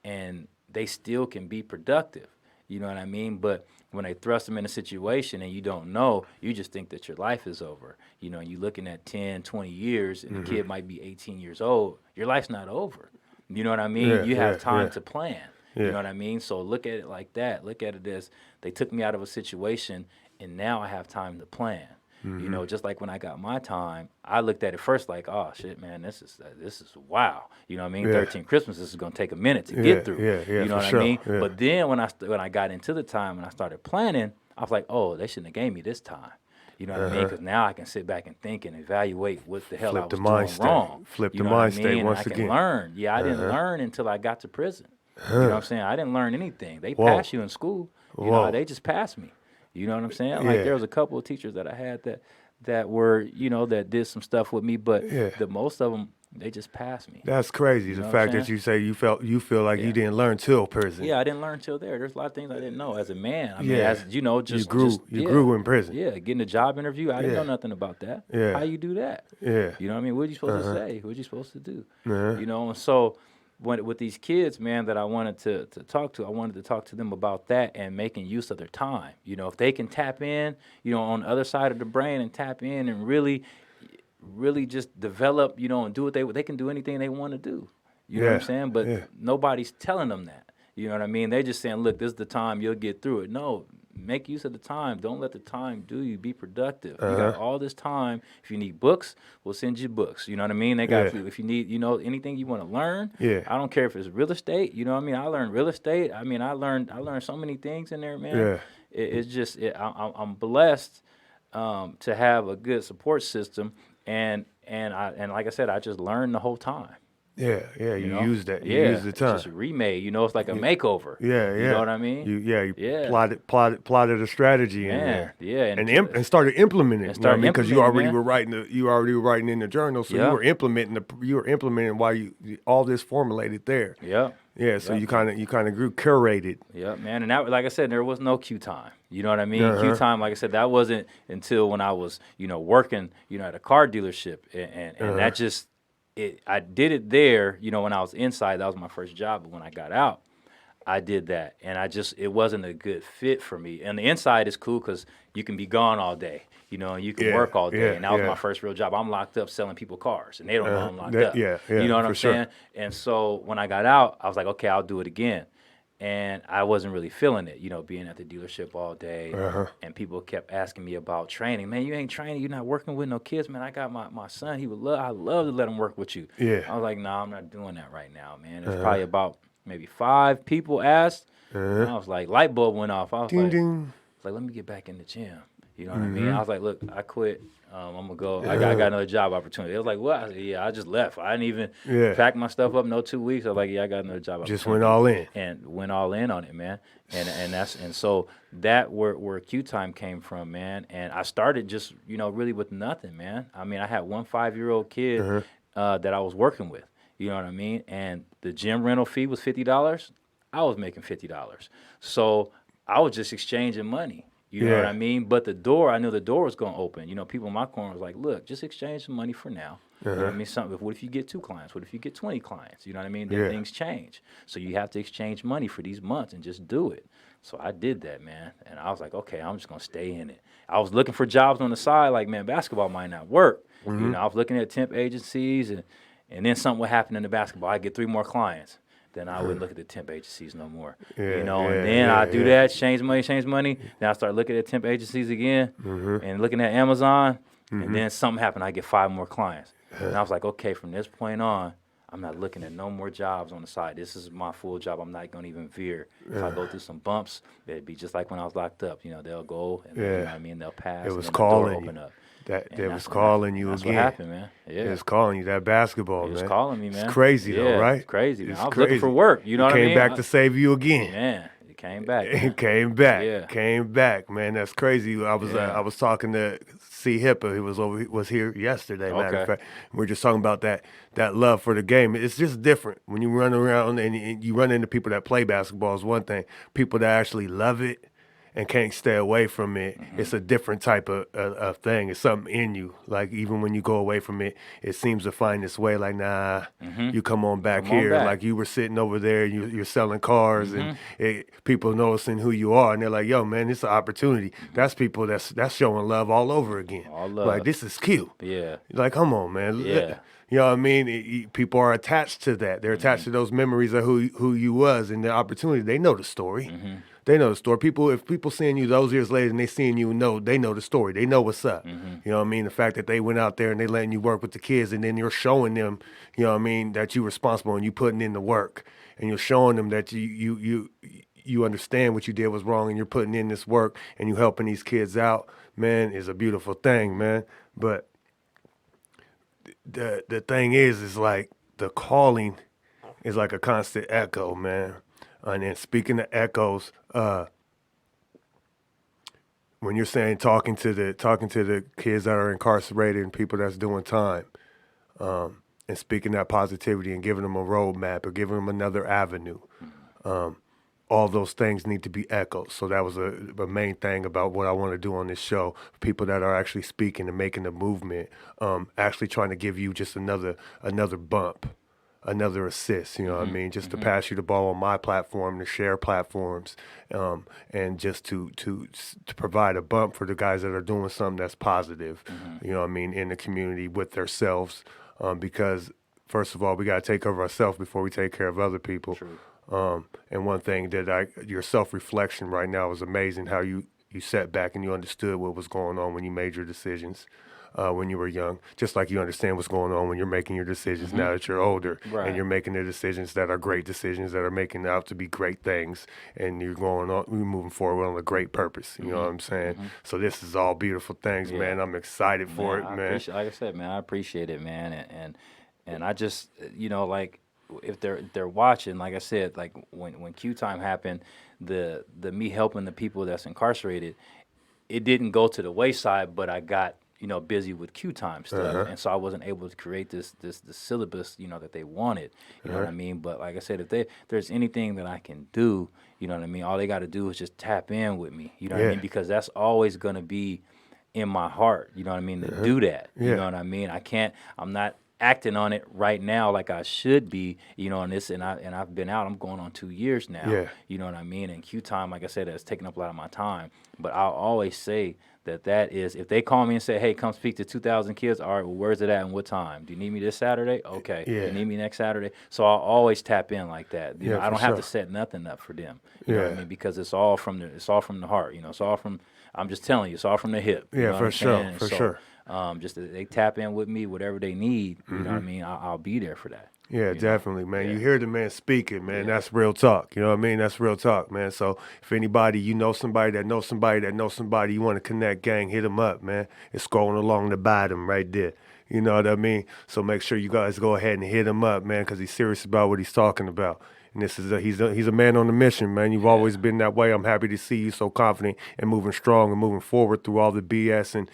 and they still can be productive. You know what I mean? But when they thrust them in a situation and you don't know, you just think that your life is over. You know, you're looking at 10, 20 years, and the kid might be 18 years old. Your life's not over. You know what I mean?
Yeah,
You have
yeah,
time
yeah.
to plan.
Yeah.
You know what I mean? So look at it like that. Look at it as they took me out of a situation, and now I have time to plan. You know, just like when I got my time, I looked at it first like, oh shit, man, this is wow. You know what I mean?
Yeah.
13 Christmases is gonna take a minute to get through.
Yeah,
you know
for
what
sure.
I mean?
Yeah.
But then when I got into the time and I started planning, I was like, oh, they shouldn't have gave me this time. You know what I mean? Because now I can sit back and think and evaluate what the hell
Flip
I
the
was
mind
doing
state.
wrong.
Flip
you
the
know
mind
what I
state
mean? And
once
I can
again.
learn. Yeah, I didn't learn until I got to prison. You know what I'm saying? I didn't learn anything. They
Whoa.
pass you in school. You
Whoa.
know, they just passed me. You know what I'm saying? Like
Yeah.
there was a couple of teachers that I had that were, you know, that did some stuff with me, but the most of them, they just passed me.
That's crazy. The
know what
fact
I'm
that you say you feel like you
Yeah.
didn't learn till prison.
Yeah, I didn't learn till there. There's a lot of things I didn't know as a man. I mean,
Yeah.
as you know, just
You grew in prison.
Yeah, getting a job interview, I didn't
Yeah.
know nothing about that.
Yeah.
How you do that?
Yeah.
You know what I mean? What are you supposed to say? What are you supposed to do?
Uh-huh.
You know, and so with these kids, man, that I wanted to talk to, I wanted to talk to them about that and making use of their time. You know, if they can tap in, you know, on the other side of the brain and tap in and really just develop, you know, and do what they can do anything they want to do. You know what I'm
Yeah,
saying? But
yeah.
nobody's telling them that. You know what I mean? They're just saying, look, this is the time you'll get through it. No, make use of the time. Don't let the time do you. Be productive. You got all this time. If you need books, we'll send you books. You know what I mean? They got
Yeah.
if you need, you know, anything you want to learn.
Yeah.
I don't care if it's real estate. You know what I mean? I learned real estate. I mean, I learned so many things in there, man.
Yeah.
It's just I'm blessed to have a good support system, and like I said, I just learned the whole time.
Yeah, you
You know?
use that. You
Yeah,
use the
it's
time.
just remade. You know, it's like a makeover.
Yeah,
You know what I mean?
You
Yeah.
plotted a strategy in
Man,
there.
yeah,
And started implementing it.
started
Because you
implementing,
already
man.
were writing in the journal, so
Yeah.
you were implementing while all this formulated there.
Yep.
Yeah, so
Yep.
you kind of grew curated.
Yep, man. And that, like I said, there was no Q time. You know what I mean? Q time, like I said, that wasn't until when I was, you know, working, you know, at a car dealership, and that just I did it there. You know, when I was inside, that was my first job. But when I got out, I did that, and it wasn't a good fit for me. And the inside is cool because you can be gone all day, you know, and you can
Yeah,
work all day.
yeah,
And that was
yeah.
my first real job. I'm locked up selling people cars, and they don't know I'm locked
That-
up.
yeah,
You know what
for
I'm
sure.
saying? And so when I got out, I was like, okay, I'll do it again. And I wasn't really feeling it, being at the dealership all day. And people kept asking me about training. Man, you ain't training. You're not working with no kids, man. I got my son. I love to let him work with you.
Yeah.
I was like, I'm not doing that right now, man. There's probably about maybe 5 people asked. And I was like, light bulb went off. I was
Ding,
like,
ding.
let me get back in the gym. You know what I mean? I was like, look, I quit. I'm going to go. I got another job opportunity. It was like, what? I said, yeah, I just left. I didn't even pack my stuff up. No 2 weeks. I was like, yeah, I got another job opportunity.
Just went all in.
And went all in on it, man. And so that where Q time came from, man. And I started just, really with nothing, man. I mean, I had one 5-year-old kid that I was working with. You know what I mean? And the gym rental fee was $50. I was making $50. So I was just exchanging money. You know what I mean? But I knew the door was going to open. People in my corner was like, look, just exchange some money for now. You know what I mean? What if you get 2 clients? What if you get 20 clients? You know what I mean? Then things change. So you have to exchange money for these months and just do it. So I did that, man. And I was like, okay, I'm just going to stay in it. I was looking for jobs on the side like, man, basketball might not work. I was looking at temp agencies and then something would happen in the basketball. I get 3 more clients. Then I wouldn't look at the temp agencies no more. And then I do that, change money. Then I start looking at temp agencies again and looking at Amazon. And then something happened. I get 5 more clients. And I was like, okay, from this point on, I'm not looking at no more jobs on the side. This is my full job. I'm not going to even veer. If I go through some bumps, it'd be just like when I was locked up. They'll go and you know what I mean, they'll pass.
It was
and
calling
the door
you.
open up.
That was calling you
that's
again.
That's what happened, man. Yeah.
It was calling you, that basketball, man.
It was calling me, man.
It's crazy, though, right?
It's crazy, man.
It's
I was
crazy.
looking for work. You know what I mean?
Came back to save you again.
Man, it came back.
It came back.
Yeah.
Came back, man. That's crazy. I was talking to C. Hippa. He was here yesterday, matter of fact. We were just talking about that love for the game. It's just different. When you run around and you run into people that play basketball is one thing. People that actually love it and can't stay away from it, it's a different type of thing. It's something in you. Like, even when you go away from it, it seems to find its way. Like, nah, you come on back here. Like, you were sitting over there, you're selling cars, and people noticing who you are, and they're like, yo, man, it's an opportunity. That's people that's showing love all over again.
All love.
Like, this is cute.
Yeah.
Like, come on, man.
Yeah.
You know what I mean? People are attached to that. They're attached to those memories of who you was and the opportunity. They know the story. They know the story. If people seeing you those years later and they seeing you, they know the story. They know what's up. You know what I mean? The fact that they went out there and they letting you work with the kids, and then you're showing them, you know what I mean, that you're responsible and you putting in the work, and you're showing them that you understand what you did was wrong, and you're putting in this work and you helping these kids out. Man, is a beautiful thing, man. But the thing is like the calling is like a constant echo, man. And then speaking of echoes, when you're saying talking to the kids that are incarcerated and people that's doing time, and speaking that positivity and giving them a roadmap or giving them another avenue, all those things need to be echoed. So that was a main thing about what I want to do on this show. People that are actually speaking and making the movement, actually trying to give you just another bump, another assist, you know what I mean? Just to pass you the ball on my platform, to share platforms, and just to provide a bump for the guys that are doing something that's positive, you know what I mean, in the community with themselves. Because first of all, we got to take care of ourselves before we take care of other people.
True.
And one thing that your self-reflection right now is amazing, how you sat back and you understood what was going on when you made your decisions. When you were young, just like you understand what's going on when you're making your decisions now that you're older, and you're making the decisions that are great decisions that are making out to be great things, and you're moving forward on a great purpose. You know what I'm saying? So this is all beautiful things, man. I'm excited for it, man.
Like I said, man, I appreciate it, man, and I just, like, if they're watching, like I said, like when Q time happened, the me helping the people that's incarcerated, it didn't go to the wayside, but I got busy with Q time stuff, and so I wasn't able to create the syllabus that they wanted. You know what I mean? But like I said, if there's anything that I can do, you know what I mean, all they got to do is just tap in with me. You know what I mean? Because that's always gonna be in my heart. You know what I mean? To do that. You know what I mean? I'm not acting on it right now like I should be, on this, and I've been out. I'm going on 2 years now. You know what I mean? And Q time, like I said, has taken up a lot of my time. But I'll always say that is, if they call me and say, hey, come speak to 2,000 kids, all right, well, where's it at and what time? Do you need me this Saturday? Okay.
Yeah.
You need me next Saturday? So I'll always tap in like that. You know, I
for
don't have to
sure.
set nothing up for them. You know what I mean? Because it's all from the heart. You know, it's all from, I'm just telling you, it's all from the hip. You
Yeah,
know what
for
I'm
sure,
saying? And
for
so,
sure.
Just that they tap in with me, whatever they need, you know what I mean? I'll be there for that.
Yeah, definitely, man.
Yeah.
You hear the man speaking, man. That's real talk. You know what I mean? That's real talk, man. So if anybody, you know somebody that knows somebody that knows somebody, you want to connect, gang, hit them up, man. It's scrolling along the bottom right there. You know what I mean? So make sure you guys go ahead and hit him up, man, because he's serious about what he's talking about. And this is he's a man on a mission, man. You've always been that way. I'm happy to see you so confident and moving strong and moving forward through all the BS and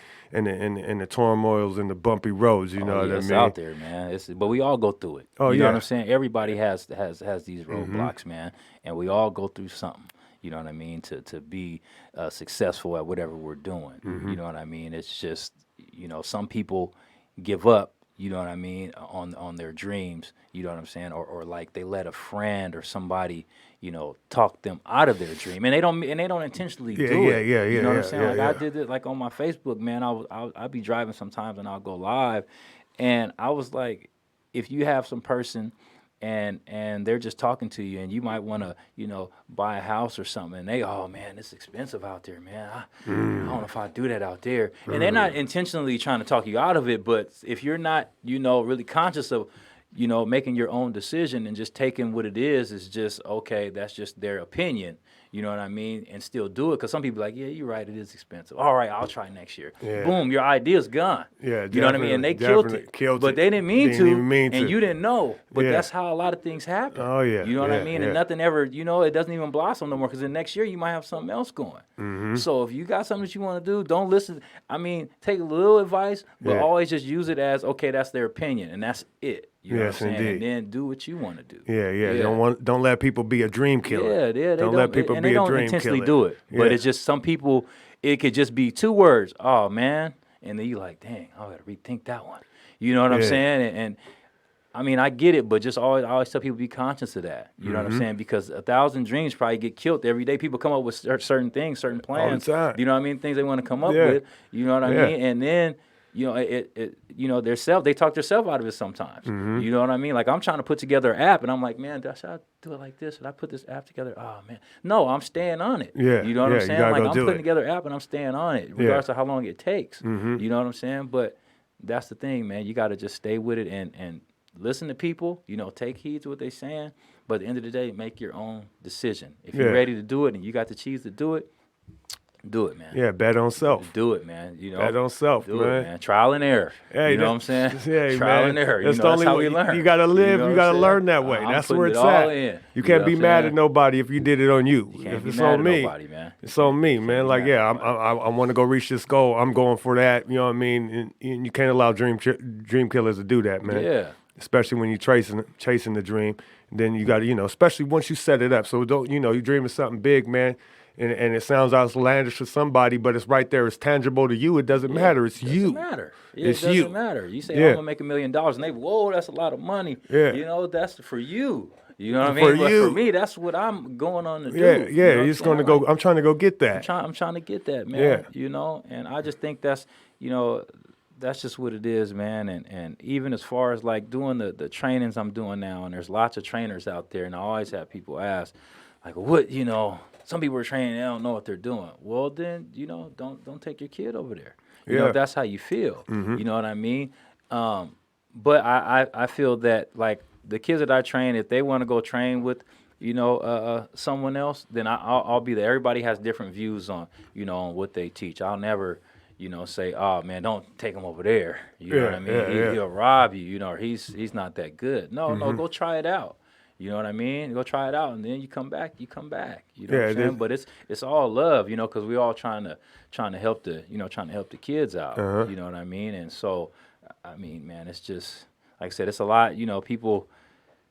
the turmoils and the bumpy roads. You know what I
It's
mean?
out there, man. But we all go through it.
Oh,
you know
yeah.
what I'm saying? Everybody has these roadblocks, man, and we all go through something. You know what I mean? To be successful at whatever we're doing. You know what I mean? It's just, you know, some people give up. You know what I mean, on their dreams, you know what I'm saying, or like they let a friend or somebody, you know, talk them out of their dream, and they don't intentionally do it. You know what I'm saying? Like I did it, like on my Facebook, man. I'll be driving sometimes and I'll go live, and I was like, if you have some person and they're just talking to you, and you might want to, you know, buy a house or something, and they, oh man, it's expensive out there, man. I don't know if I do that out there. And they're not intentionally trying to talk you out of it, but if you're not, you know, really conscious of, you know, making your own decision and just taking what it is just, okay, that's just their opinion, you know what I mean, and still do it, because some people are like, yeah, you're right, it is expensive. All right, I'll try next year.
Yeah.
Boom, your idea's gone.
Yeah,
you know what I mean, and they killed it, but they didn't mean to, and you didn't know. But that's how a lot of things happen.
Oh yeah,
you know what I mean, and nothing ever, you know, it doesn't even blossom no more, because the next year you might have something else going. So if you got something that you want to do, don't listen. I mean, take a little advice, but always just use it as, okay, that's their opinion, and that's it. You know what I'm saying?
Indeed.
And then do what you want to do.
Yeah. Don't let people be a dream killer.
Yeah.
Don't let people
and
be
they
a
don't
dream
intentionally
killer.
do it,
Yeah.
but it's just some people. It could just be 2 words. Oh man, and then you like, dang, I gotta rethink that one. You know what I'm saying? And I mean, I get it, but just I always tell people, be conscious of that. You know what I'm saying? Because 1,000 dreams probably get killed every day. People come up with certain things, certain plans.
All the time.
You know what I mean? Things they want to come up with. You know what I mean? And then, you know, you know, they talk themselves out of it sometimes. You know what I mean? Like, I'm trying to put together an app, and I'm like, man, should I do it like this? Should I put this app together? Oh man, no, I'm staying on it.
Yeah,
you know what I'm saying? Like, I'm putting
it.
together an app, and I'm staying on it, regardless of how long it takes. You know what I'm saying? But that's the thing, man. You got to just stay with it and listen to people. You know, take heed to what they're saying. But at the end of the day, make your own decision. If you're ready to do it and you got the cheese to do it, do it, man.
Yeah, bet on self.
Do it, man. You know,
Bet on self,
do
man.
it, man. Trial and error.
Hey,
you know what I'm saying?
Yeah,
Trial
man.
and error.
That's
you
the
know,
only
that's how
way
we learn.
you gotta live.
know
You
what
gotta
I'm
learn
saying?
that way.
I'm
That's
putting
where
it
it's
all
at.
in.
You can't be
know what I'm
mad
saying?
at nobody if you did it on you.
You can't
If
be
it's
mad
on
at
me,
nobody, man.
it's on me, man.
be
Like,
mad
yeah,
at
I want to go reach this goal. I'm going for that. You know what I mean? And you can't allow dream killers to do that, man.
Yeah.
Especially when you're chasing the dream. Then you got to, you know, especially once you set it up. So don't, you know, you're dreaming something big, man. And it sounds outlandish to somebody, but it's right there. It's tangible to you. It doesn't matter. It's you.
It doesn't matter.
It's
it doesn't
you.
matter. You say,
Yeah.
I'm going to make $1 million, and they, whoa, that's a lot of money.
Yeah.
You know, that's for you. You know what I
For
mean? But
you.
for me, that's what I'm going on to do.
Yeah,
You know what
you're
I'm
just
saying?
going to go. I'm trying to go get that.
I'm trying to get that, man.
Yeah.
You know, and I just think that's, you know, that's just what it is, man. And even as far as like doing the trainings I'm doing now, and there's lots of trainers out there, and I always have people ask, like, what, you know, some people are training, they don't know what they're doing. Well, then, you know, don't take your kid over there. You know, if that's how you feel. You know what I mean? But I feel that, like, the kids that I train, if they want to go train with, you know, someone else, then I'll be there. Everybody has different views on, you know, on what they teach. I'll never, you know, say, oh man, don't take him over there. You know what I mean? He'll rob you, you know, or he's not that good. No, go try it out. You know what I mean? Go try it out, and then you come back. You know what I'm saying? But it's all love, you know, because we all trying to help the kids out. You know what I mean? And so, I mean, man, it's just, like I said, it's a lot. You know,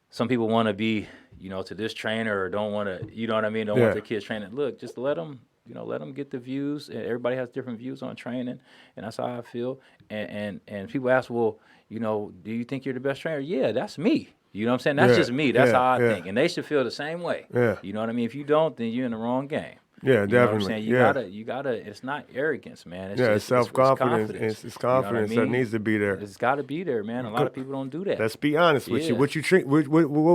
some people want to be, you know, to this trainer, or don't want to, you know what I mean? Don't want their kids training. Look, just let them. You know, let them get the views. And everybody has different views on training, and that's how I feel. And people ask, well, you know, do you think you're the best trainer? Yeah, that's me. You know what I'm saying? That's just me. That's how I think. And they should feel the same way.
Yeah.
You know what I mean? If you don't, then you're in the wrong game.
Yeah,
You know what I'm
definitely.
saying?
Yeah.
You gotta. It's not arrogance, man. It's
Yeah,
just
it's self-confidence. It's
You know what I
confidence that
mean?
needs to be there.
It's got to be there, man. A lot of people don't do that.
Let's be honest with you.
Yeah.
What you train? What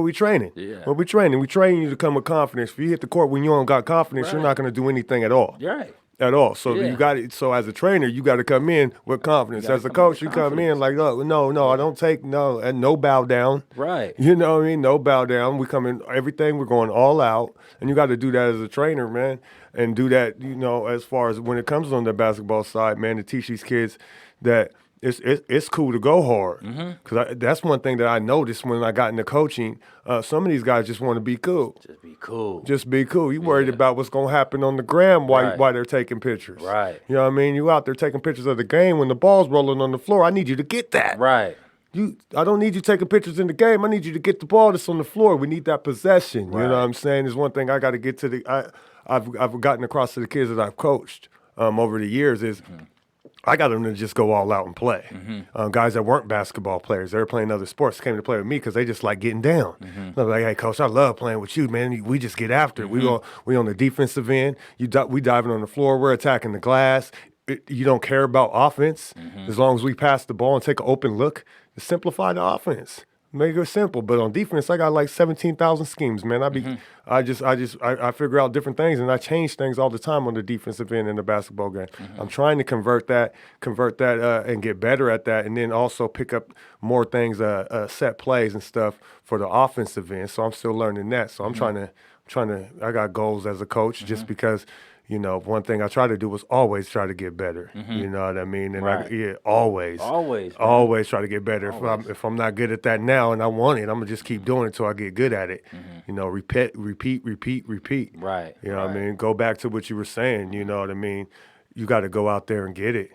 we training?
Yeah.
What we training? We train you to come with confidence. If you hit the court when you don't got confidence, you're
Right.
not going to do anything at all.
You're right.
At all. So
Yeah.
you got it. So as a trainer, you got to come in with confidence.
gotta
As a
come in
coach,
with
you come in
confidence.
like, no, I don't take no, and no bow down.
Right.
You know what I mean? No bow down. We come in everything. We're going all out, and you got to do that as a trainer, man, and do that. You know, as far as when it comes on the basketball side, man, to teach these kids that it's cool to go hard. Because that's one thing that I noticed when I got into coaching. Some of these guys just want to be cool.
Just be cool.
Just be cool. You worried about what's going to happen on the gram
Right.
while they're taking pictures.
Right.
You know what I mean? You out there taking pictures of the game when the ball's rolling on the floor. I need you to get that.
Right.
I don't need you taking pictures in the game. I need you to get the ball that's on the floor. We need that possession. You
Right.
know what I'm saying? There's one thing I got to get to I've gotten across to the kids that I've coached over the years is I got them to just go all out and play. Guys that weren't basketball players, they were playing other sports, came to play with me because they just like getting down. I'm like, hey, coach, I love playing with you, man. We just get after it. We on the defensive end. We diving on the floor. We're attacking the glass. You don't care about offense as long as we pass the ball and take an open look. Simplify the offense. Make it simple. But on defense, I got like 17,000 schemes, man. I figure out different things, and I change things all the time on the defensive end in the basketball game. I'm trying to convert that, and get better at that, and then also pick up more things, set plays and stuff for the offensive end. So I'm still learning that. So I'm trying to. I got goals as a coach, just because. You know, one thing I try to do was always try to get better. You know what I mean? And
Right.
always try to get better. If I'm not good at that now and I want it, I'm gonna just keep doing it until I get good at it. You know, repeat.
Right.
You know what I mean? Go back to what you were saying. You know what I mean? You got to go out there and get it.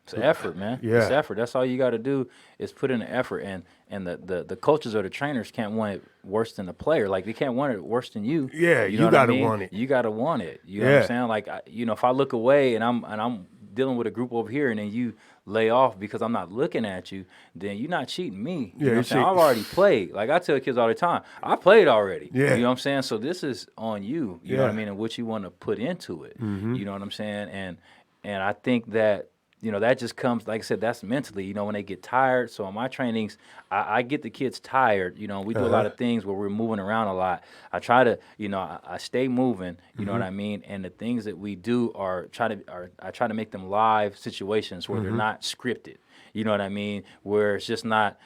It's effort, man.
Yeah.
It's effort. That's all you got to do is put in the effort. And the coaches or the trainers can't want it worse than the player. Like, they can't want it worse than you.
Yeah,
you
you
know what I
gotta
mean?
want it.
You got to want it. You know what I'm saying? Like, if I look away and I'm dealing with a group over here and then you lay off because I'm not looking at you, then you're not cheating me. You know what I'm saying? I've already played. Like, I tell kids all the time, I played already.
Yeah.
You know what I'm saying? So this is on you. You know what I mean? And what you want to put into it. You know what I'm saying? And I think that, that just comes, like I said, that's mentally, when they get tired. So in my trainings, I get the kids tired. We do a lot of things where we're moving around a lot. I try to, I stay moving, you know what I mean? And the things that we do I try to make them live situations where they're not scripted. You know what I mean? Where it's just not,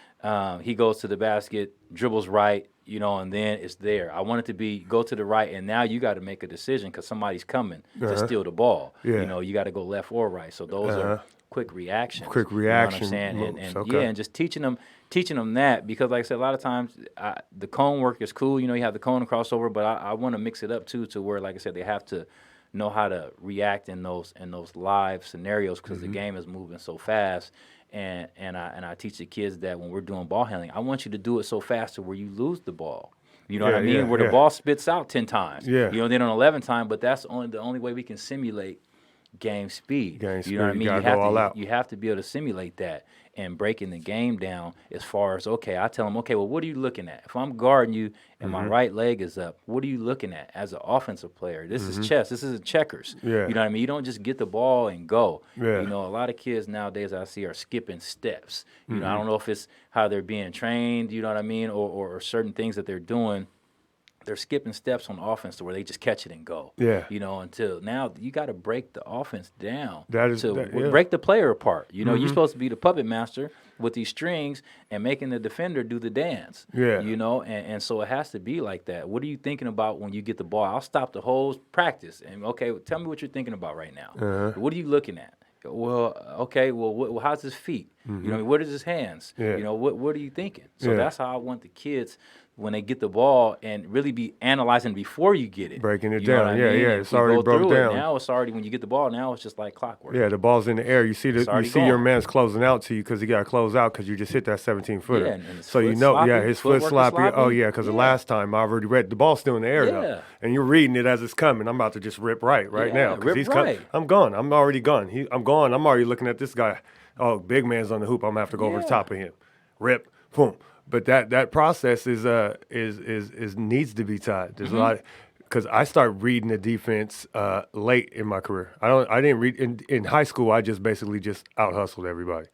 he goes to the basket, dribbles right, and then it's there. I want it to be go to the right, and now you got to make a decision because somebody's coming to steal the ball.
Yeah.
You got to go left or right. So those are quick reactions.
Quick
You know what
reaction
I'm saying?
moves,
And
okay.
and just teaching them that, because like I said, a lot of times the cone work is cool. You have the cone and crossover, but I want to mix it up too, to where, like I said, they have to know how to react in those live scenarios, because the game is moving so fast. And I teach the kids that when we're doing ball handling, I want you to do it so fast to where you lose the ball. You know what I mean? Where the ball spits out 10 times.
Yeah.
Then on 11 time, but that's the only way we can simulate game speed. You know what I mean? You have to be able to simulate that, and breaking the game down as far as, okay, I tell them, okay, well, what are you looking at? If I'm guarding you and my right leg is up, what are you looking at as an offensive player? This is chess. This is checkers.
Yeah.
You know what I mean? You don't just get the ball and go.
Yeah.
A lot of kids nowadays I see are skipping steps. I don't know if it's how they're being trained, you know what I mean, or certain things that they're doing. They're skipping steps on offense to where they just catch it and go.
Yeah.
Until now you got to break the offense down.
Yeah.
Break the player apart. You're supposed to be the puppet master with these strings and making the defender do the dance.
Yeah.
And so it has to be like that. What are you thinking about when you get the ball? I'll stop the whole practice and, okay, tell me what you're thinking about right now. What are you looking at? Well, okay, well, how's his feet? What is his hands?
Yeah.
What are you thinking? So
Yeah.
that's how I want the kids, when they get the ball, and really be analyzing before you get it.
Breaking it
You know
down.
what I
Yeah,
mean?
yeah.
And
It's
if we
already
go
broke
through it,
down.
now it's already, when you get the ball, now it's just like clockwork.
Yeah, the ball's in the air. You see
already
your
gone.
man's closing out to you because he got to close out because you just hit that 17-footer.
Yeah, and his
so
foot sloppy,
his foot
footwork is
sloppy. Oh
sloppy.
yeah, because the
Yeah.
last time I already read the ball's still in the air
Yeah.
though, and you're reading it as it's coming. I'm about to just rip right
Yeah,
now because
rip
he's
right.
I'm gone. I'm already gone. I'm gone. I'm already looking at this guy. Oh, big man's on the hoop. I'm gonna have to go over the
Yeah.
top of him. Rip, boom. But that process is needs to be taught. There's a lot. because I started reading the defense late in my career. I didn't read in high school. I just basically just out hustled everybody.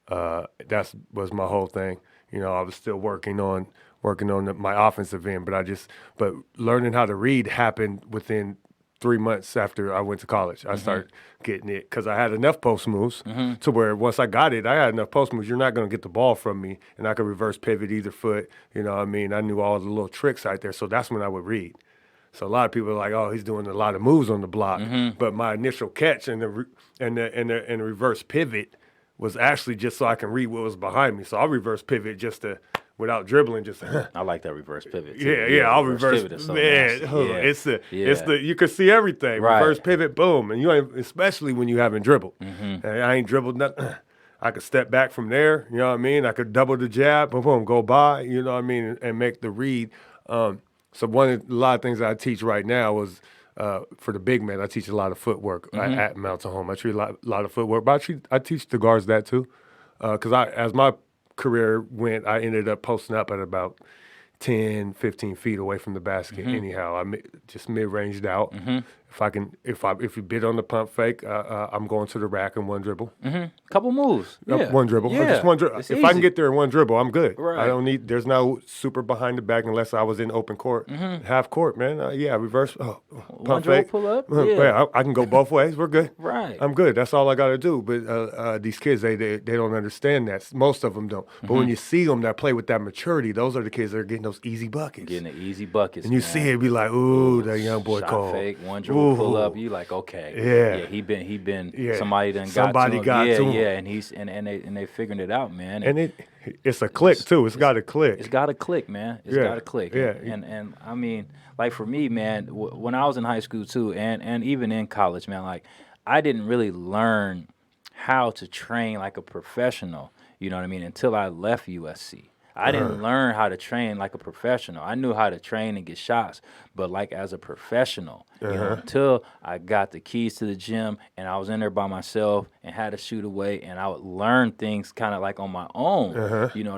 That was my whole thing. I was still working on my offensive end, but learning how to read happened within 3 months after I went to college. I started getting it because I had enough post moves to where once I got it, I had enough post moves. You're not going to get the ball from me, and I could reverse pivot either foot. You know what I mean? I knew all the little tricks out there, so that's when I would read. So a lot of people are like, "Oh, he's doing a lot of moves on the block," but my initial catch and the reverse pivot was actually just so I can read what was behind me. So I'll reverse pivot just to, without dribbling, just.
I like that reverse pivot. Too.
Yeah, I'll reverse.
Pivot is so
man,
nasty.
it's the you can see everything.
Right.
Reverse pivot, boom, and you ain't, especially when you haven't dribbled. And I ain't dribbled nothing. I could step back from there. You know what I mean? I could double the jab, boom, boom, go by. You know what I mean, and make the read. So a lot of things that I teach right now was. For the big man, I teach a lot of footwork at Mountain Home. I treat a lot of footwork, but I teach the guards that too. Because as my career went, I ended up posting up at about 10, 15 feet away from the basket. Anyhow, just mid-ranged out. If you bid on the pump fake, I'm going to the rack in one dribble.
Couple moves. Yeah.
One dribble.
Yeah.
Just one dribble.
It's
If
easy.
I can get there in one dribble, I'm good.
Right.
I don't need. There's no super behind the back unless I was in open court, half court, man. Reverse.
One
Pump
dribble
fake.
pull up.
Yeah, I can go both ways. We're good.
Right.
I'm good. That's all I got to do. But these kids, they don't understand that. Most of them don't. But when you see them that play with that maturity, those are the kids that are getting those easy buckets.
Getting the easy buckets.
And you see it, be like, ooh, that young boy
Shot
cold.
fake, one dribble pull up. You like, okay.
Yeah.
He been.
Yeah.
Somebody done
Somebody
got to him.
to him.
Yeah. And he's and they figuring it out, man.
And it's a click too. It's got to click.
It's got to click, man. It's got to click.
Yeah.
And I mean, like for me, man, when I was in high school too, and even in college, man, like I didn't really learn how to train like a professional. You know what I mean? Until I left USC. I didn't learn how to train like a professional. I knew how to train and get shots, but like as a professional, until I got the keys to the gym and I was in there by myself and had to shoot away, and I would learn things kind of like on my own,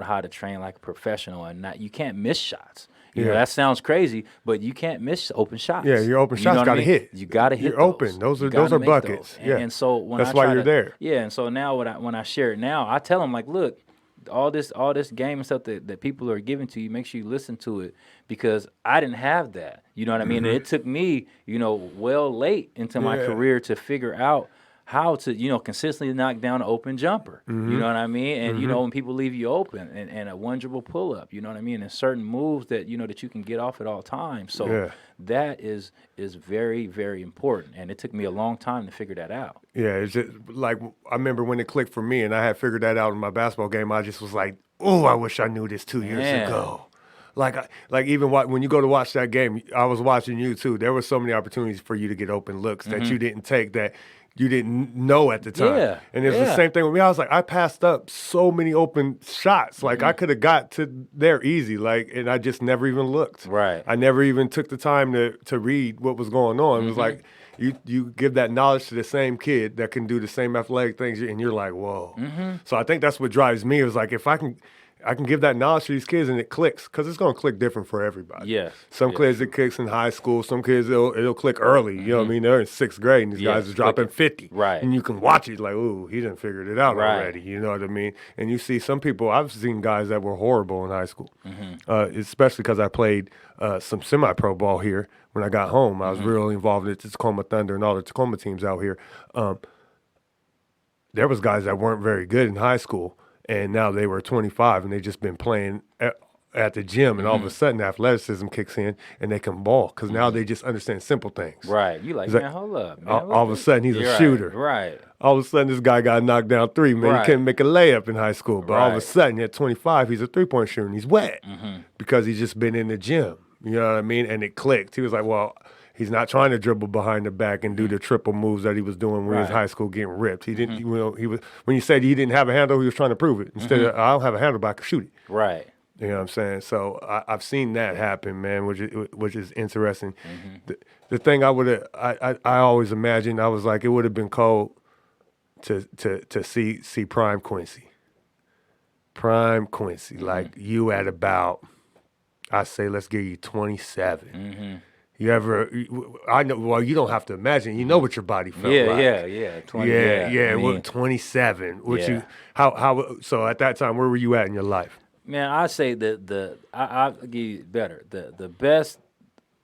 how to train like a professional, and you can't miss shots. You know, that sounds crazy, but you can't miss open shots.
Yeah, your open shots got to hit.
You got to hit.
You're open. Those are buckets.
Those. And so when
that's why you're there.
Yeah, and so now when I share it now, I tell them like, look. All this game and stuff that people are giving to you, make sure you listen to it, because I didn't have that. You know what I mean? And it took me, well late into my career to figure out how to, consistently knock down an open jumper. You know what I mean? And, when people leave you open and a one dribble pull up, you know what I mean? And certain moves that, that you can get off at all times. So that is very, very important. And it took me a long time to figure that out.
Yeah, it's just like I remember when it clicked for me and I had figured that out in my basketball game. I just was like, oh, I wish I knew this 2 years ago. Like even when you go to watch that game, I was watching you too. There were so many opportunities for you to get open looks that you didn't take, that you didn't know at the time.
Yeah.
And it's the same thing with me. I was like, I passed up so many open shots. Like I could have got to there easy. And I just never even looked.
Right.
I never even took the time to read what was going on. It was like you give that knowledge to the same kid that can do the same athletic things, and you're like, whoa. So I think that's what drives me. It was like, if I can give that knowledge to these kids and it clicks, because it's going to click different for everybody.
Yes.
Some kids it clicks in high school. Some kids it'll click early. You know what I mean? They're in 6th grade and these guys are dropping 50.
Right.
And you can watch it like, ooh, he done figured it out already. You know what I mean? And you see some people, I've seen guys that were horrible in high school, especially because I played some semi-pro ball here when I got home. I was really involved in the Tacoma Thunder and all the Tacoma teams out here. There was guys that weren't very good in high school, and now they were 25 and they just been playing at the gym, and all of a sudden athleticism kicks in and they can ball because now they just understand simple things.
Right. You like, man, hold up. Man,
all of a sudden he's a shooter.
Right.
All of a sudden this guy got knocked down 3, man. He couldn't make a layup in high school, but all of a sudden at 25 he's a 3-point shooter and he's wet because he's just been in the gym. You know what I mean? And it clicked. He was like, well, he's not trying to dribble behind the back and do the triple moves that he was doing when he was in high school getting ripped. He didn't. He was when you said he didn't have a handle, he was trying to prove it. Instead of I don't have a handle, but I can shoot it.
Right.
You know what I'm saying? So I've seen that happen, man, which is interesting. The thing I always imagined, I was like, it would have been cool to see Prime Quincy. Like you at about, I say, let's give you 27. You ever? I know. Well, you don't have to imagine. You know what your body felt like.
Yeah. 20,
Yeah.
I mean,
27. What
yeah.
you? How? So at that time, where were you at in your life?
Man, I say I'll give you better. The best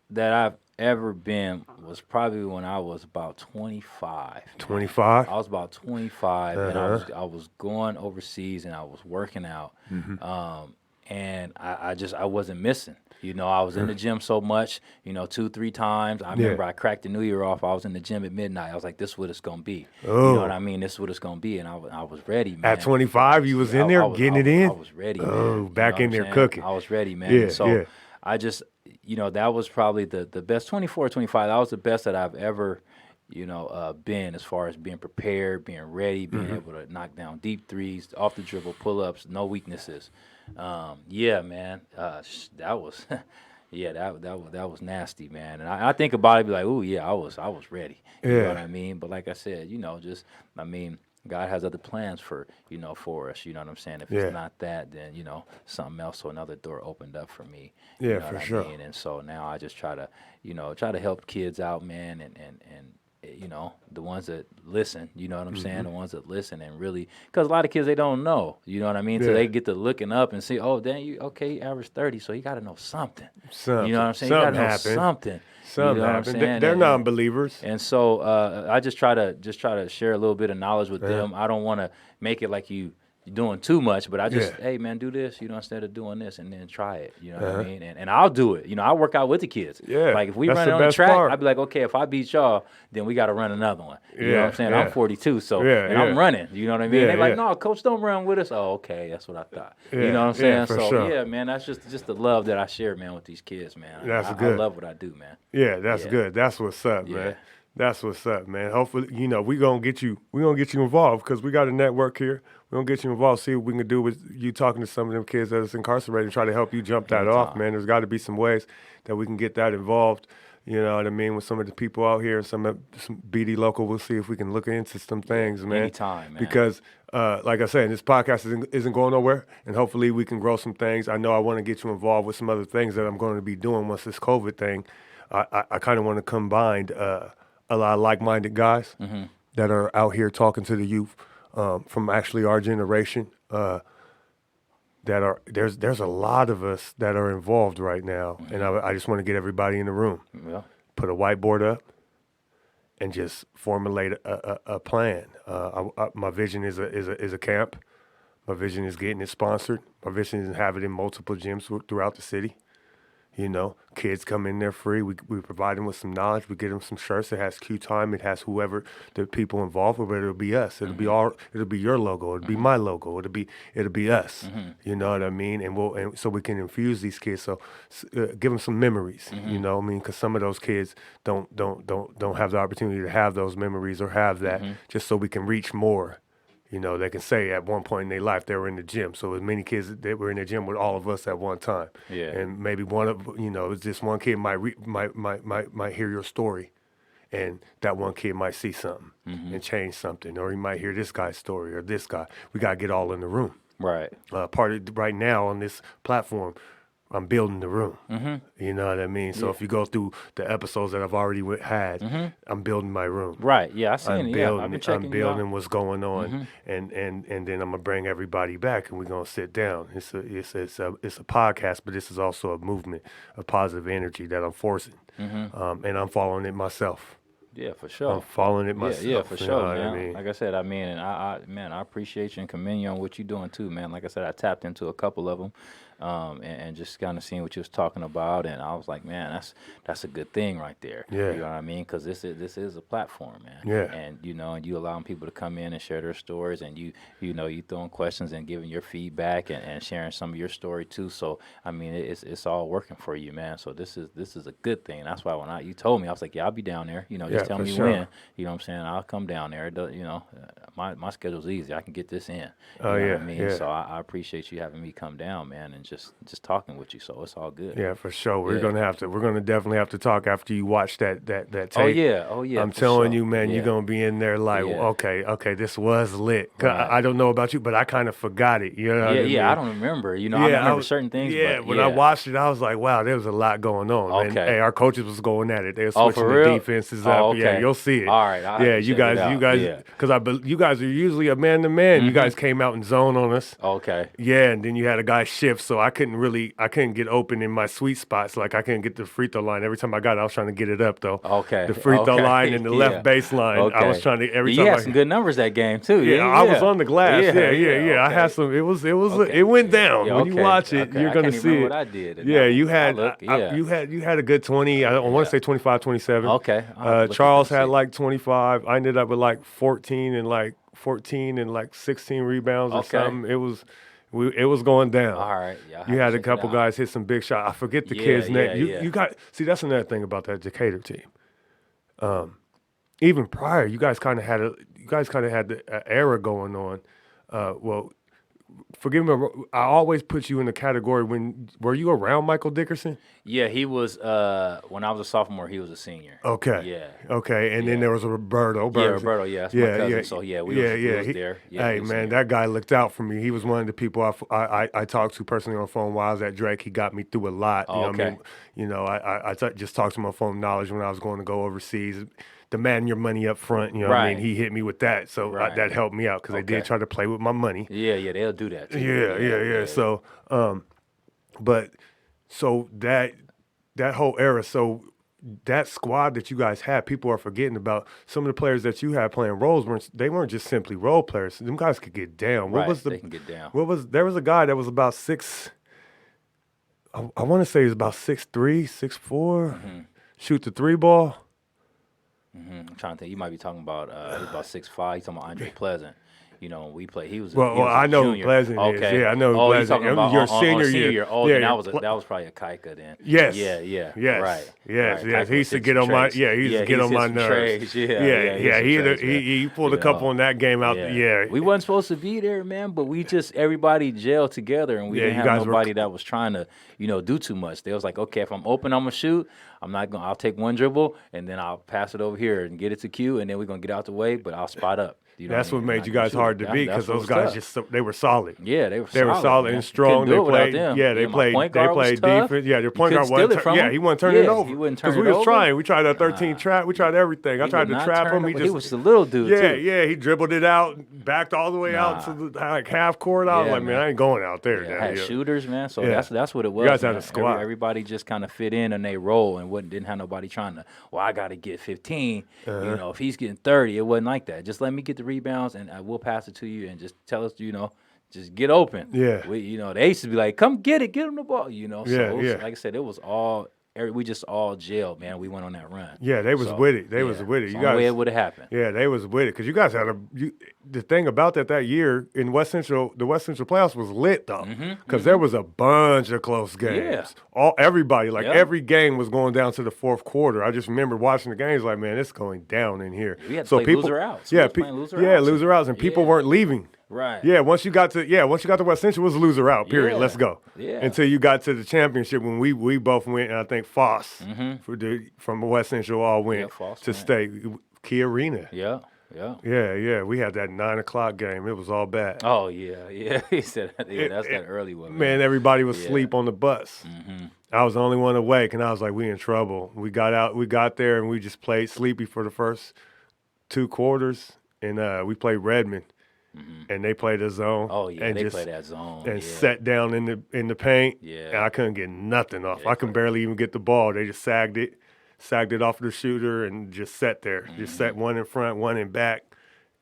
that I've ever been was probably when I was about 25. Man.
25.
I was about 25, and I was going overseas, and I was working out, and I wasn't missing. You know, I was in the gym so much, 2-3 times. I remember I cracked the new year off. I was in the gym at midnight. I was like, this is what it's going to be.
Oh.
You know what I mean? This is what it's going to be. And I was ready, man.
At 25, you was in there getting it in?
I was ready, man.
Oh, back in there
saying?
cooking.
I was ready, man.
Yeah,
And so I just, that was probably the best, 24, 25. That was the best that I've ever, been as far as being prepared, being ready, being able to knock down deep threes, off the dribble, pull-ups, no weaknesses. Yeah, man, that was, that was nasty, man. And I think about it, be like, oh yeah, I was ready. You know what I mean? But like I said, God has other plans for us. You know what I'm saying? If it's not that, then something else. So another door opened up for me.
Yeah,
you know
for
what
sure.
I mean? And so now I just try to help kids out, man, and the ones that listen, you know what I'm saying? The ones that listen and really, because a lot of kids, they don't know, you know what I mean? So they get to looking up and see, oh, damn, you average 30, so you got to know something. You know what I'm saying? You got to know something.
Something
you know
happened.
What I'm saying?
They're non-believers.
And so I just try to share a little bit of knowledge with them. I don't want to make it like you're doing too much, but I just, hey, man, do this, instead of doing this, and then try it, you know what I mean? And I'll do it. I work out with the kids.
Yeah,
like, if we
that's
run
the
it on the
best
track,
part.
I'd be like, okay, if I beat y'all, then we got to run another one. You know what I'm saying? I'm 42, so, I'm running, you know what I mean? They're like, no, coach, don't run with us. Oh, okay, that's what I thought. You know what I'm saying?
For
so,
sure.
yeah, man, that's just the love that I share, man, with these kids, man.
That's good.
I love what I do, man.
Yeah, that's good. That's what's up, man. That's what's up, man. Hopefully, we're gonna get you involved because we got a network here. We're gonna get you involved, see what we can do with you talking to some of them kids that's incarcerated, try to help you jump that off, man. There's gotta be some ways that we can get that involved. You know what I mean? With some of the people out here, some BD local, we'll see if we can look into some things, man.
Anytime, man.
Because, like I said, this podcast isn't going nowhere, and hopefully we can grow some things. I know I want to get you involved with some other things that I'm going to be doing once this COVID thing. I kind of want to combine a lot of like-minded guys that are out here talking to the youth from actually our generation. There's a lot of us that are involved right now, and I just want to get everybody in the room.
Yeah.
Put a whiteboard up and just formulate a plan. My vision is a camp. My vision is getting it sponsored. My vision is having it in multiple gyms throughout the city. Kids come in there free. We provide them with some knowledge. We get them some shirts. It has Q Time. It has whoever the people involved with. But it'll be us. It'll be It'll be your logo. It'll be my logo. It'll be us. You know what I mean? And so we can infuse these kids. So give them some memories. You know what I mean? Because some of those kids don't have the opportunity to have those memories or have that. Just so we can reach more. They can say at one point in their life they were in the gym. So as many kids that were in the gym with all of us at one time.
Yeah.
And maybe one of it's just one kid might hear your story, and that one kid might see something and change something, or he might hear this guy's story or this guy. We gotta get all in the room.
Right.
Right now on this platform, I'm building the room. You know what I mean? So if you go through the episodes that I've already had, I'm building my room.
Right. Yeah, I seen it.
Building,
I've been checking
I'm building what's going on, and then I'm gonna bring everybody back, and we're gonna sit down. It's a podcast, but this is also a movement of positive energy that I'm forcing, and I'm following it myself.
Yeah, for sure.
I'm following it myself.
Yeah, for sure, man.
I mean?
Like I said, and I appreciate you and commend you on what you're doing too, man. Like I said, I tapped into a couple of them, and just kind of seeing what you was talking about, and I was like, man, that's a good thing right there.
Yeah.
You know what I mean? Because this is a platform, man.
Yeah.
And and you allowing people to come in and share their stories, and you throwing questions and giving your feedback and sharing some of your story too. So I mean, it's all working for you, man. So this is a good thing. That's why when you told me, I was like, yeah, I'll be down there. Just tell me when. You know what I'm saying? I'll come down there. My schedule's easy. I can get this in. You know what I mean?
Yeah.
So I appreciate you having me come down, man, and and just talking with you. So it's all good.
Yeah, for sure. We're
Yeah.
gonna definitely have to talk after you watch that tape.
Oh yeah.
I'm
for
telling
sure.
you, man,
Yeah.
you're gonna be in there like,
Yeah.
okay, this was lit. 'Cause
Right.
I don't know about you, but I kind of forgot it. You know what I mean?
I don't remember. You know, I
Yeah,
remember certain things.
Yeah,
but
when I watched it, I was like, wow, there was a lot going on. Man.
Okay.
Hey, our coaches was going at it. They were
Oh,
switching
for
the
real?
defenses
Oh,
up. Yeah,
okay.
you'll see it.
All right, I'll have
Yeah,
to
you
check it out.
guys,
Yeah.
because you guys are usually a man to man. You guys came out in zone on us.
Okay.
Yeah, and then you had a guy shift, so I couldn't get open in my sweet spots. Like I couldn't get the free throw line. Every time I got it, I was trying to get it up though.
Okay.
The free throw line and the left baseline. I was trying to every time.
You had some good numbers that game too.
Yeah, I was on the glass. Yeah.
Okay.
I had some. It went down.
Yeah,
When you watch it,
okay.
you're
I
gonna
can't
see
remember
it.
what I did. in
Yeah,
that
you
one.
had
I look, yeah.
you had a good 20. I want to say 25, 27.
Okay. I'll have to look at
Charles
them,
had
see.
like 25. I ended up with like 14 and 16 rebounds or
Okay.
something. It was going down.
All right. Yeah, I'll
You
have
had
to
a
check it
couple
out.
guys hit some big shots. I forget the
Yeah,
kid's name.
yeah.
You got see that's another thing about that Decatur team. Even prior, you guys kind of had the era going on. Well, forgive me. I always put you in the category were you around Michael Dickerson?
Yeah, he was. When I was a sophomore, he was a senior.
Okay.
Yeah.
Okay, and then there was a Roberto.
Yeah, Roberto. Yeah, that's my cousin. So we was there. Yeah,
hey
he was
man,
there.
that guy looked out for me. He was one of the people I talked to personally on the phone while I was at Drake. He got me through a lot. You know what I mean? You know, just talked to him on phone knowledge when I was going to go overseas. Demanding your money up front, you know what I mean? He hit me with that, so that helped me out because they did try to play with my money.
Yeah, they'll do that too.
Yeah. So, so that whole era, so that squad that you guys had, people are forgetting about. Some of the players that you had playing roles weren't just simply role players. Them guys could get down.
They can get down.
There was a guy that was about six. I want to say he was about 6'3", 6'4", shoot the three ball.
I'm trying to think. You might be talking about he was about 6'5". He's talking about Andre Pleasant. You know, when we played, he was.
Well,
he was a
I know
junior.
who Pleasant is.
Okay.
Yeah, I know who
You're
Pleasant.
talking about
Your
on
senior
senior
year.
Oh,
Yeah,
that was probably a Kaika then.
Yes.
Yeah.
Yes.
Right.
Yes.
Right.
Yes.
Kaika
He used to
hit
get
some
on my.
trades.
Yeah. He used to get on
hit
my
some
nerves.
trades.
He pulled a couple in that game out. Yeah.
We wasn't supposed to be there, man, but everybody gelled together, and we didn't have nobody that was trying to, do too much. They was like, okay, if I'm open, I'm gonna shoot. I'll take one dribble, and then I'll pass it over here and get it to Q, and then we're gonna get out the way, but I'll spot up.
That's what made you guys hard to beat because those guys they were solid.
Yeah, they were
solid and strong. They played. Yeah, they played defense. Yeah, their point guard wasn't. He wasn't turning it over.
He wouldn't turn it over.
Because we was trying. We tried our 13 trap. We tried everything. I tried to trap him.
He was the little dude.
Yeah. He dribbled it out, backed all the way out to the half court. I was like, man, I ain't going out there.
Yeah, had shooters, man. So that's what it was.
You guys had a squad.
Everybody just kind of fit in they role and didn't have nobody trying to. Well, I got to get 15. If he's getting 30, it wasn't like that. Just let me get the rebounds and we'll pass it to you and just tell us, just get open.
Yeah.
They used to be like, come get it, get him the ball, So like I said, it was all. We just all gelled, man. We went on that run.
Yeah, they was with it. They was with it.
You guys, the way it would have happened.
Yeah, they was with it because you guys had the thing about that year in West Central, the West Central playoffs was lit though because there was a bunch of close games. Everybody, every game was going down to the fourth quarter. I just remember watching the games like, man, it's going down in here.
We had to play loser outs.
Loser outs, and people weren't leaving.
Right.
Yeah, once you got to West Central, it was loser out. Period.
Yeah.
Let's go.
Yeah.
Until you got to the championship when we both went, and I think Foss from West Central all went to state Key Arena.
Yeah.
We had that 9:00 game. It was all bad.
Oh yeah. He said, that's that early one.
Man, everybody was asleep on the bus. I was the only one awake, and I was like, we in trouble. We got there, and we just played sleepy for the first 2 quarters, and we played Redmond. And they played a zone.
Oh yeah,
and
they played that zone.
And sat down in the paint.
Yeah.
And I couldn't get nothing off. I could barely even get the ball. They just sagged it off the shooter, and just sat there. Just sat one in front, one in back,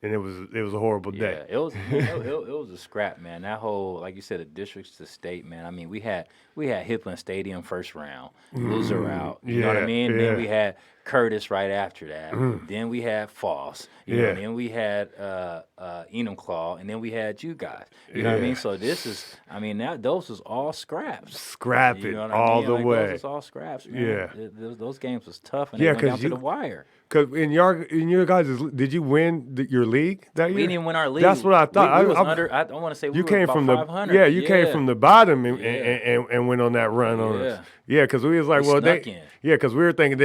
and it was a horrible day.
Yeah, it was a scrap, man. That whole, like you said, the districts to state, man. I mean, we had Hipland Stadium first round, loser out. You know what I mean?
Yeah.
Then we had Curtis right after that. Then we had Foss. You know, and then we had Enumclaw, and then we had you guys. You know what I mean? So this is, I mean, those was all scraps.
Scrap
You
it
know what
all
I mean?
the
Like,
way.
Those was all scraps, man.
Yeah.
Those games was tough, and
Yeah,
they went down
'cause
to the wire.
Because in your guys, did you win your league that year?
We didn't even win our league.
That's what I thought.
We was under. I want to say we
you
were
came
about
from
500.
the you came from the bottom and,
Yeah.
and went on that run on us. Yeah, because we was like,
We
well,
snuck in.
yeah, because we were thinking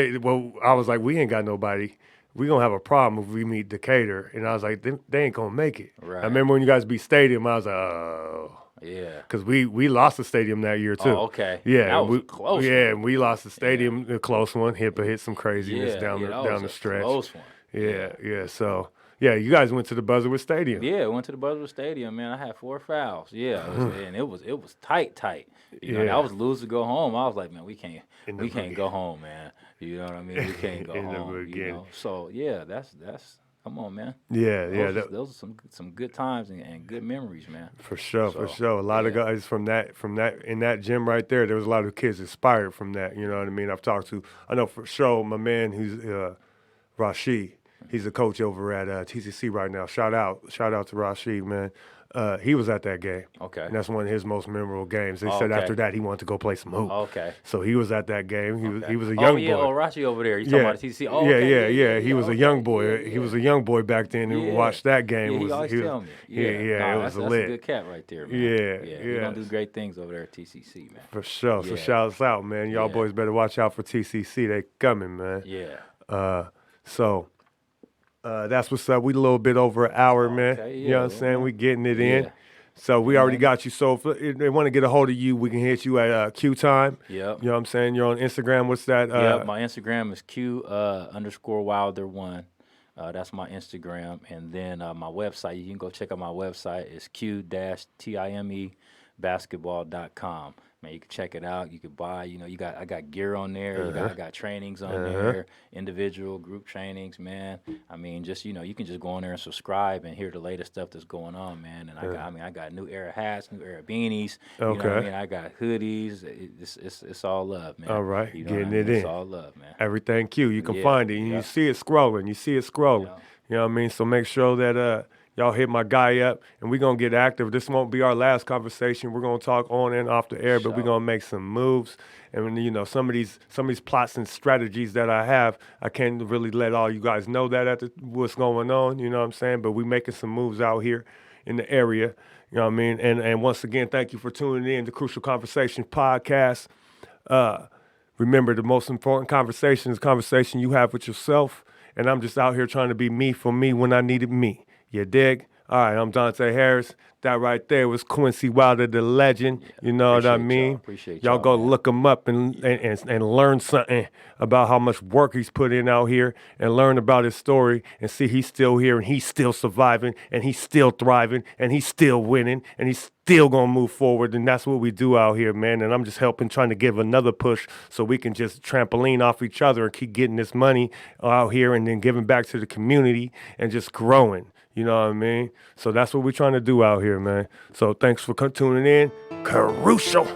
I was like, we ain't got nobody. We gonna have a problem if we meet Decatur, and I was like, they ain't gonna make it.
Right.
I remember when you guys beat Stadium, I was like, oh.
Yeah.
Because we lost the Stadium that year too.
Oh, okay.
Yeah,
That was a close
Yeah,
one.
and we lost the Stadium, a close one. Hippa hit some craziness down
that
the
was a
stretch.
Close one.
Yeah. So yeah, you guys went to the Buzzard Stadium.
Yeah, we went to the Buzzard Stadium, man. I had 4 fouls. Yeah, and it was tight. You know, that was lose to go home. I was like, man, we can't go home, man. You know what I mean? We can't go home. You know? So yeah, that's come on, man.
Yeah.
Those are some good times and good memories, man.
For sure. A lot of guys from that in that gym right there. There was a lot of kids inspired from that. You know what I mean? I know for sure my man who's Rashid. He's a coach over at TCC right now. Shout out to Rashid, man. He was at that game.
Okay.
And that's one of his most memorable games. They said after that he wanted to go play some hoop.
Okay.
So he was at that game. He was a young boy.
Oh, Rachi over there. You talking about the TCC? Oh,
yeah. He was a young boy. He was a young boy back then and watched that game.
Yeah, he always tell me.
It was lit.
That's a good cat right there, man.
Yeah.
You're going to do great things over there at TCC, man.
For sure. So shout us out, man. Y'all boys better watch out for TCC. They coming, man.
Yeah.
That's what's up. We a little bit over an hour, man. You know what I'm saying? We getting it in. So we already got you. So if they want to get a hold of you, we can hit you at Q Time.
Yep.
You know what I'm saying? You're on Instagram. What's that?
My Instagram is Q_Wilder1. That's my Instagram. And then my website, you can go check out my website. It's q-timebasketball.com. Man, you can check it out. You can buy. You know, I got gear on there. I got trainings on there, individual, group trainings. Man, I mean, just you can just go on there and subscribe and hear the latest stuff that's going on, man. And I got new era hats, new era beanies. You know what I mean? I got hoodies. It's all love, man.
All right,
you know
getting
it in.
in.
It's all love, man.
Everything Q. You can find it. And you see it scrolling. You know what I mean? So make sure that y'all hit my guy up, and we're going to get active. This won't be our last conversation. We're going to talk on and off the air, but we're going to make some moves. And, some of these plots and strategies that I have, I can't really let all you guys know that what's going on, you know what I'm saying? But we're making some moves out here in the area, you know what I mean? And once again, thank you for tuning in to Crucial Conversations podcast. Remember, the most important conversation is the conversation you have with yourself, and I'm just out here trying to be me for me when I needed me. You dig? All right, I'm Dontay Harris. That right there was Quincy Wilder, the legend. You know what I mean?
Appreciate
y'all go
man.
look him up and learn something about how much work he's put in out here and learn about his story and see he's still here and he's still surviving and he's still thriving and he's still winning and he's still going to move forward. And that's what we do out here, man. And I'm just trying to give another push so we can just trampoline off each other and keep getting this money out here and then giving back to the community and just growing. You know what I mean? So that's what we're trying to do out here, man. So thanks for tuning in. Crucial.